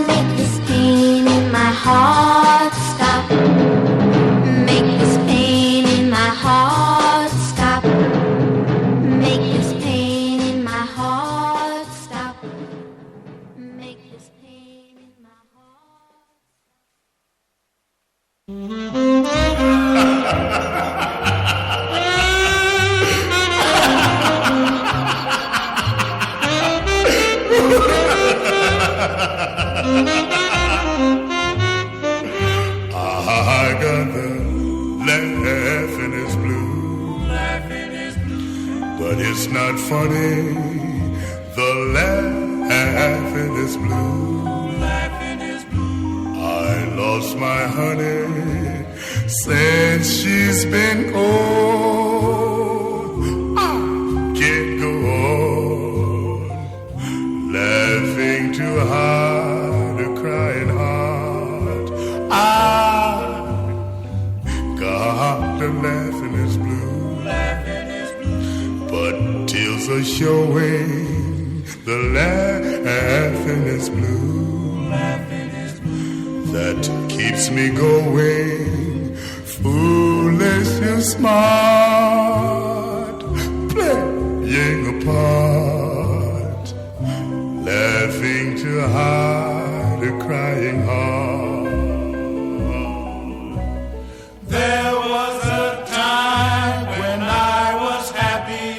Make this pain in my heart stop. Make this pain in my heart stop. Make this pain in my heart stop. Make this pain in my heart. I got the laughing is blue, but it's not funny. The laughing is blue. I lost my honey since she's been gone. I can't go on laughing too hard, a crying heart. I got the laughing is blue, but tears are showing. The laughing is blue. That keeps me going. Foolish and smart, playing a part, laughing too hard, a crying heart. There was a time when I was happy.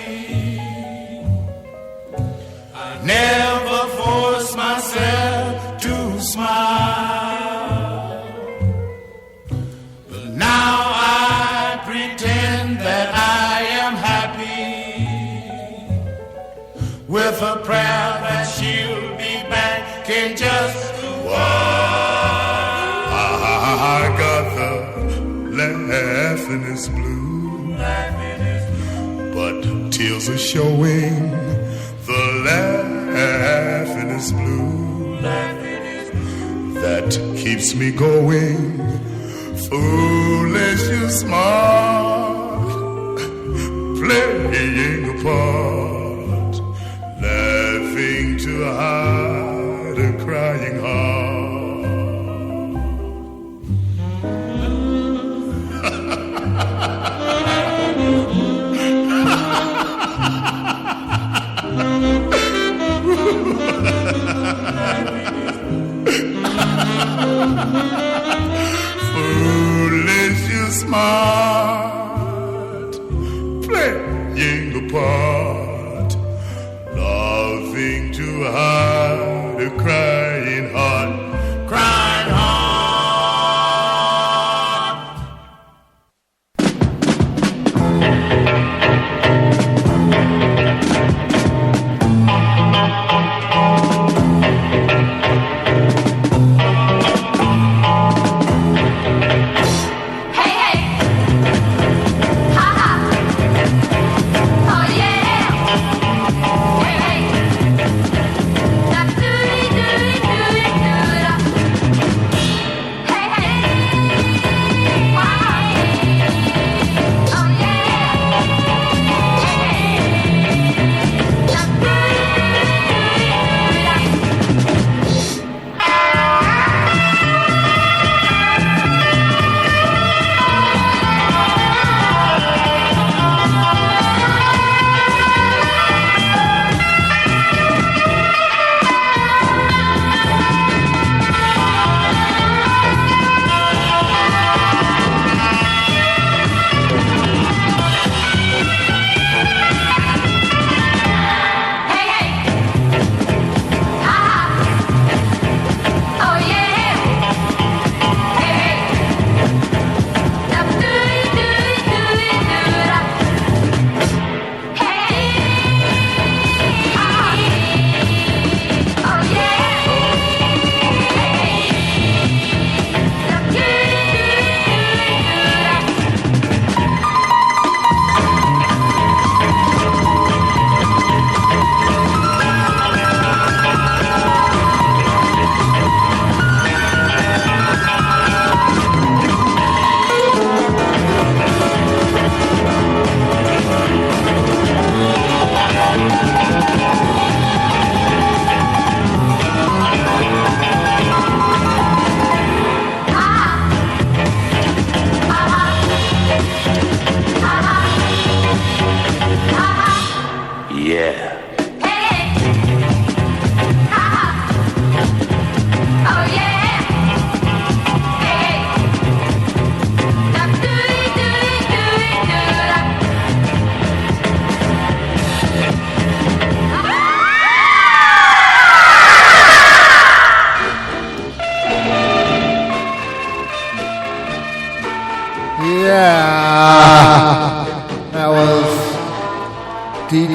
I never forced myself to smile, but now I pretend that I she'll be back in just a while. I got the laughing is blue, but tears are showing. The laughing is blue, that keeps me going. Foolish and smart, playing a part, laughing to hide a crying heart. Foolish and smart, playing a part, loving to hide a crying heart, crying heart.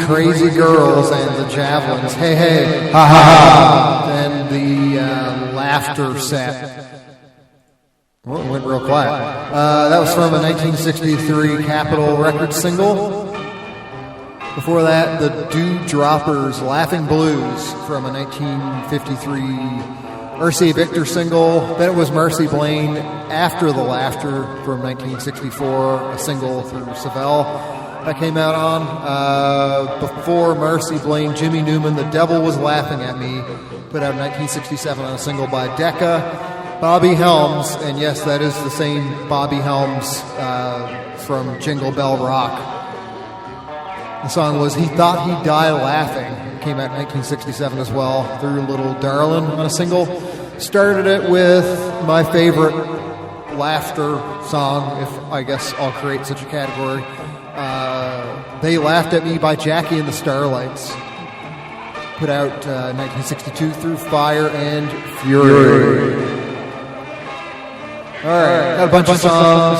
Crazy Girls and the Javelins. Hey, hey, ha, ha, ha. And the laughter set. Well, it went real quiet. That was from a 1963 Capitol record single. Before that, the Dewdroppers' Laughing Blues from a 1953 RCA Victor single. Then it was Mercy Blaine, After the Laughter from 1964, a single through Savelle. That came out on. Before Mercy Blaine, Jimmy Newman, The Devil Was Laughing at Me, put out in 1967 on a single by Decca. Bobby Helms, and yes, that is the same Bobby Helms from Jingle Bell Rock. The song was He Thought He'd Die Laughing. It came out in 1967 as well, through Little Darlin' on a single. Started it with my favorite laughter song, if I guess I'll create such a category. They Laughed at Me by Jackie and the Starlights. Put out 1962 through Fire and Fury. Alright, got a bunch of songs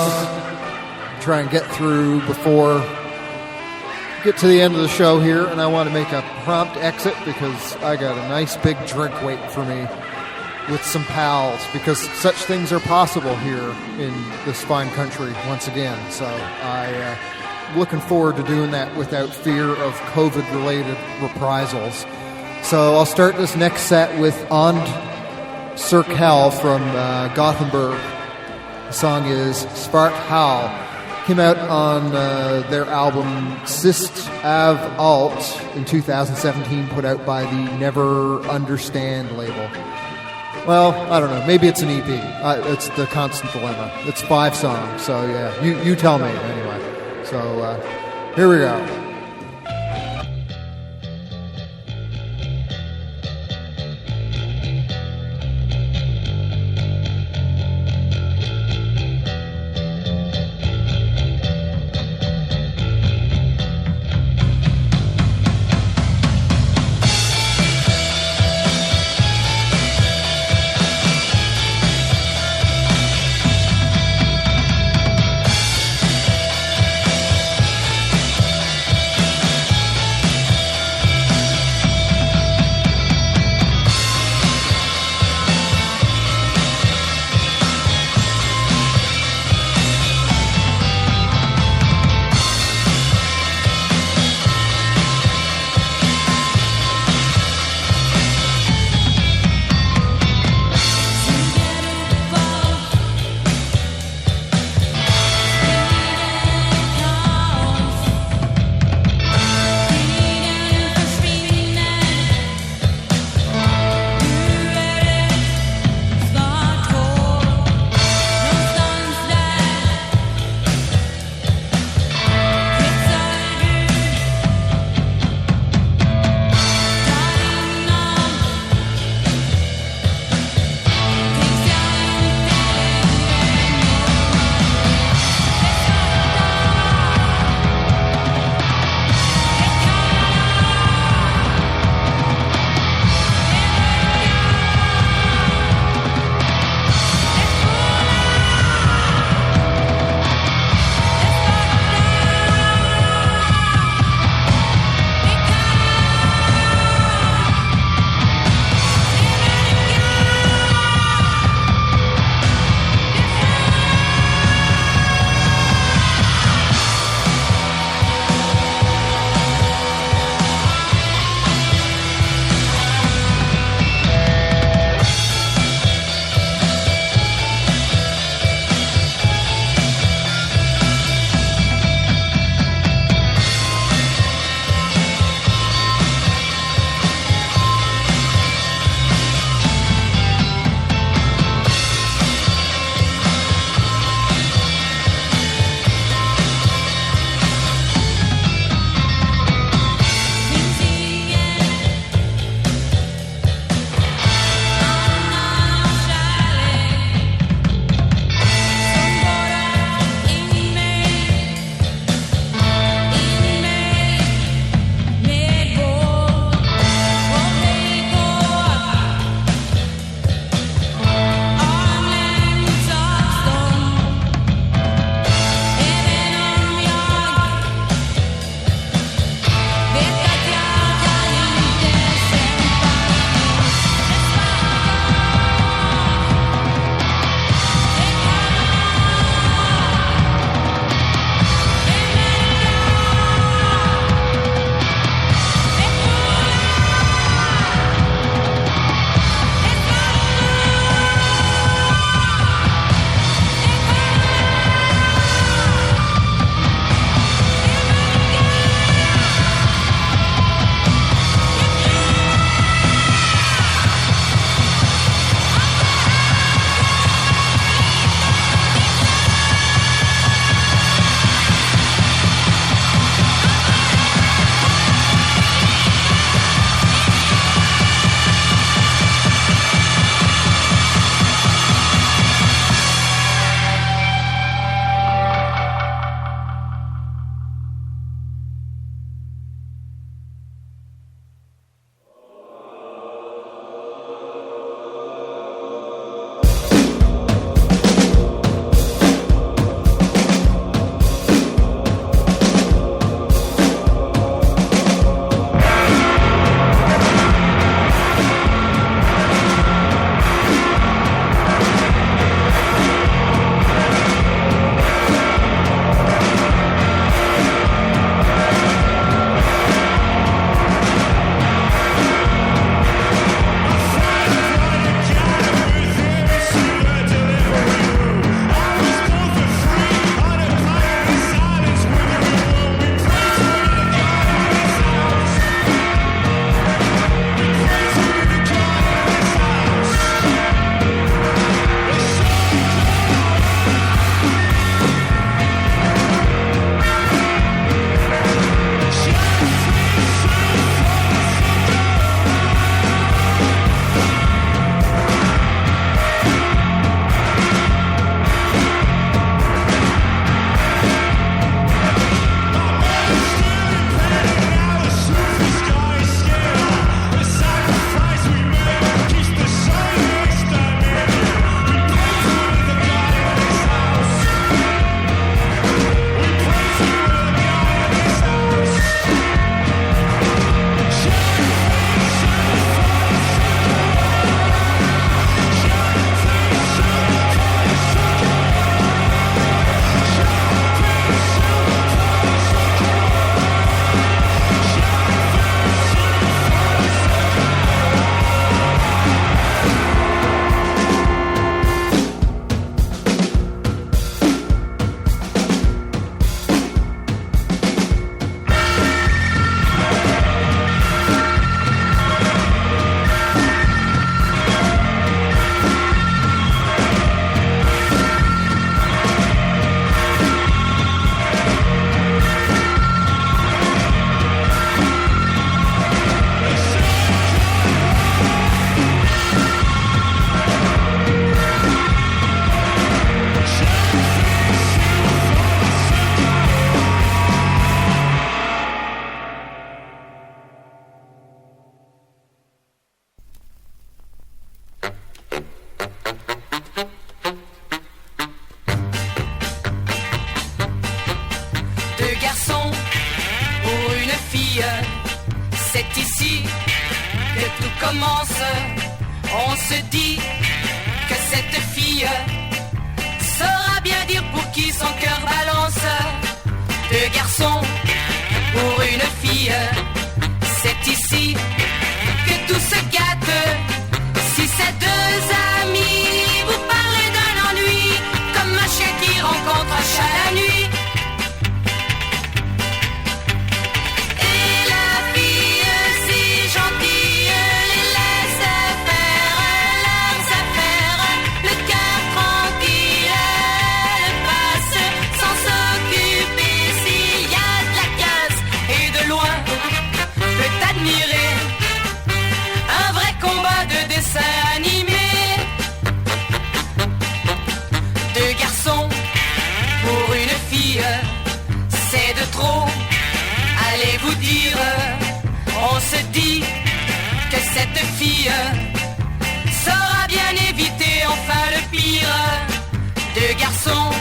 to try and get through before get to the end of the show here, and I want to make a prompt exit because I got a nice big drink waiting for me with some pals, because such things are possible here in this fine country once again. So I'm looking forward to doing that without fear of COVID-related reprisals. So I'll start this next set with Und Cirkel from Gothenburg. The song is Svart Hal. Came out on their album Sist Av Alt in 2017, put out by the Never Understand label. Well, I don't know. Maybe it's an EP. It's the Constant Dilemma. It's 5 songs, so yeah, you tell me anyway. So here we go. On se dit que cette fille saura bien dire pour qui son cœur balance. Deux garçons pour une fille, c'est ici que tout se gâte. Si ces deux amis vous parlez d'un ennui, comme un chien qui rencontre un chat la nuit. Et la fille si gentille les laisse faire leurs affaires. Le cœur tranquille, elle passe sans s'occuper s'il y a de la casse. Et de loin peut admirer un vrai combat de dessin animé. Deux garçons pour une fille, c'est de trop. Allez vous dire, on se dit que cette fille saura bien éviter enfin le pire. Deux garçons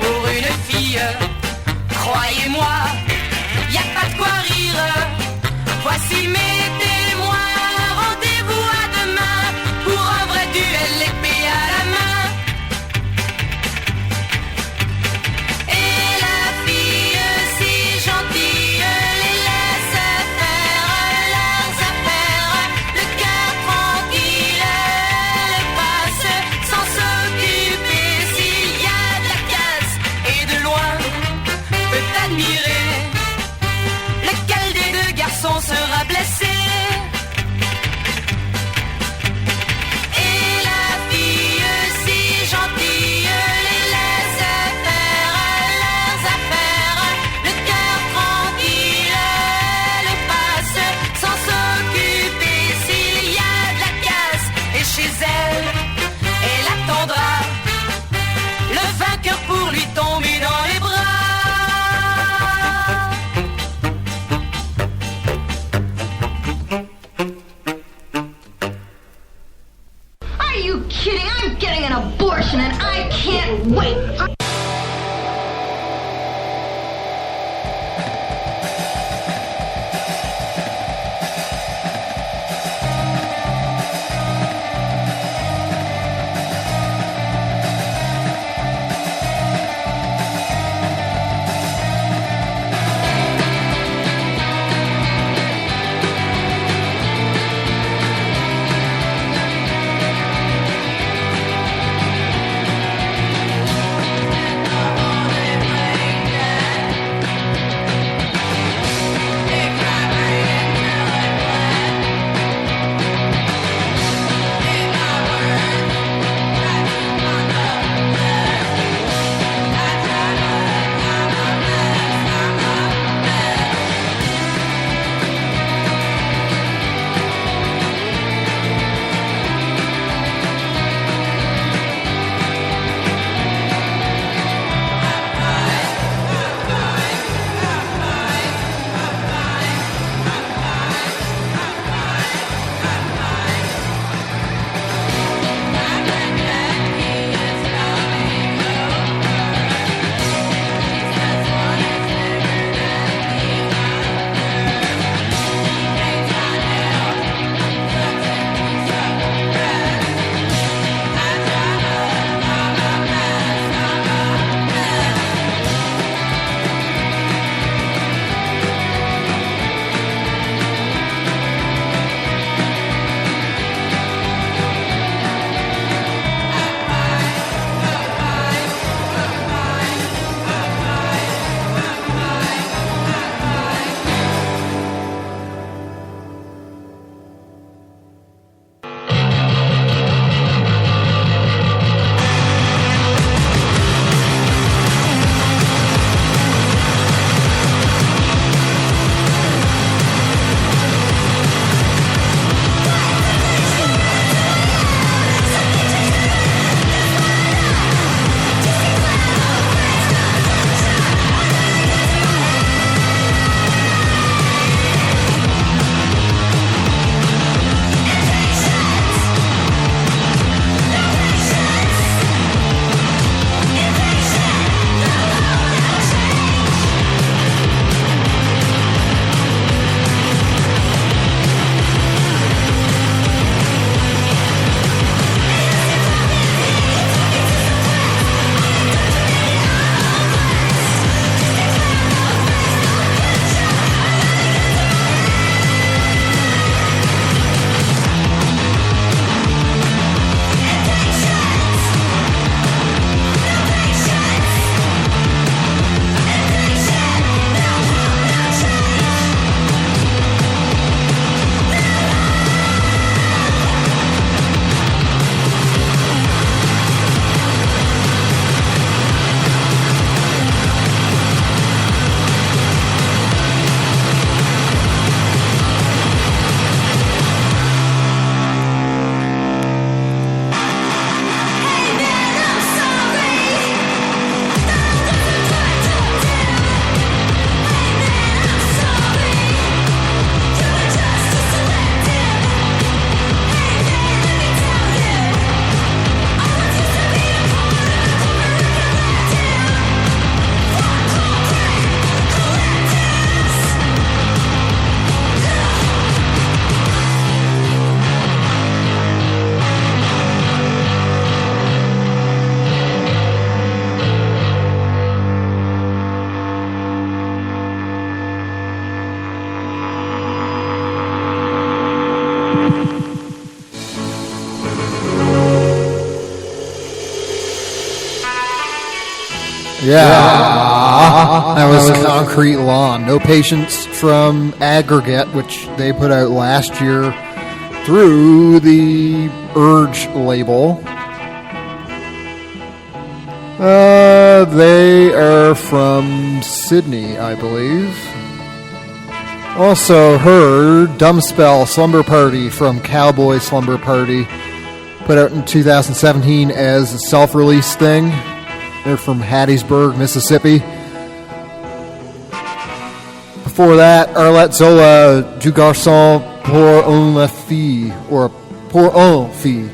pour une fille, croyez-moi, y a pas de quoi rire. Voici mes témoins, rendez-vous à demain pour un vrai duel épée à la main. Et la fille si gentille les laisse faire leurs affaires. Le cœur tranquille, elle passe sans s'occuper s'il y a de la casse. Et de loin peut admirer lequel des deux garçons sera blessé. Yeah. That was Concrete Lawn. No Patience from Aggregate, which they put out last year through the Urge label. They are from Sydney, I believe. Also heard Dumb Spell Slumber Party from Cowboy Slumber Party, put out in 2017 as a self-release thing. They're from Hattiesburg, Mississippi. Before that, Arlette Zola, Du Garçon pour une fille, or pour une fille,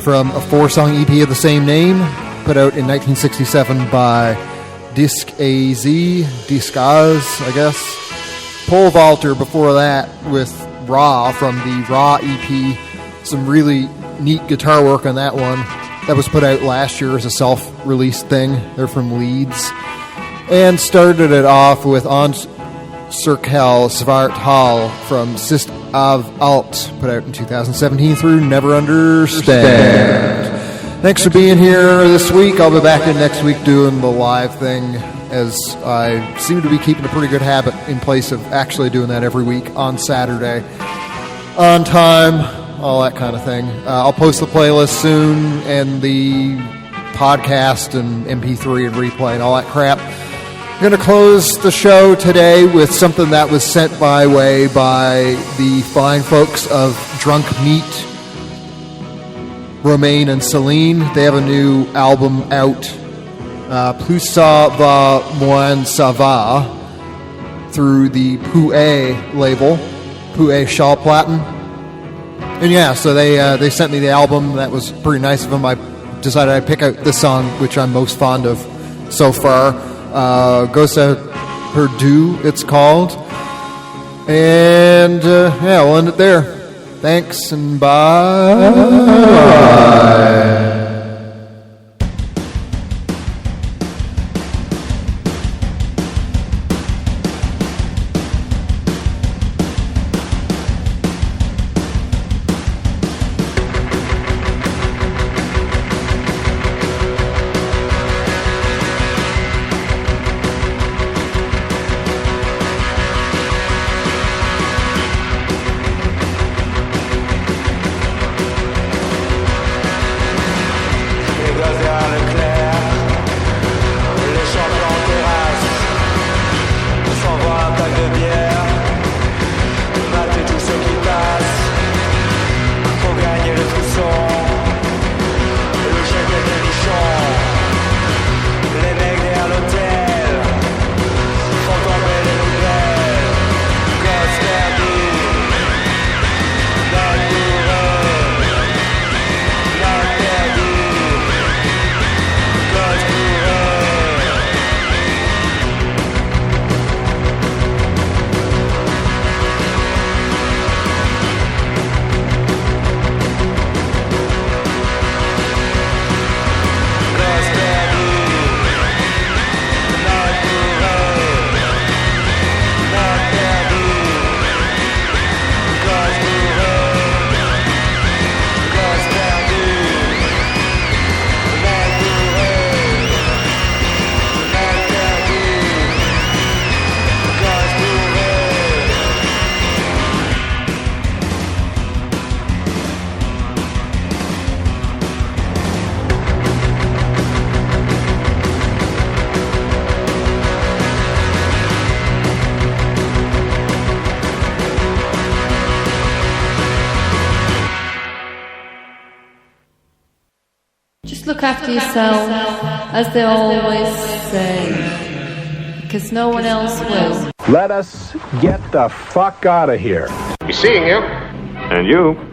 from a 4-song EP of the same name, put out in 1967 by Disgust, I guess. Pole Vaulter before that with Raw from the Raw EP. Some really neat guitar work on that one. That was put out last year as a self-released thing. They're from Leeds. And started it off with On Cirkel Svart Hall from Sist av Alt, put out in 2017 through Never Understand. Thanks for being here this week. I'll be back in next week doing the live thing, as I seem to be keeping a pretty good habit in place of actually doing that every week on Saturday. On time, all that kind of thing. I'll post the playlist soon, and the podcast and MP3 and replay and all that crap. I'm going to close the show today with something that was sent my way by the fine folks of Drunk Meat, Romaine and Celine. They have a new album out, Plus ça va, moins ça va, through the Pouet label, Pouet Schallplatten. And yeah, so they sent me the album. That was pretty nice of them. I decided I'd pick out this song, which I'm most fond of so far. Gosa Perdu, it's called. And yeah, we'll end it there. Thanks and bye. Look after yourself, as they always say, because no one else will. Let us get the fuck out of here. Be seeing you. And you.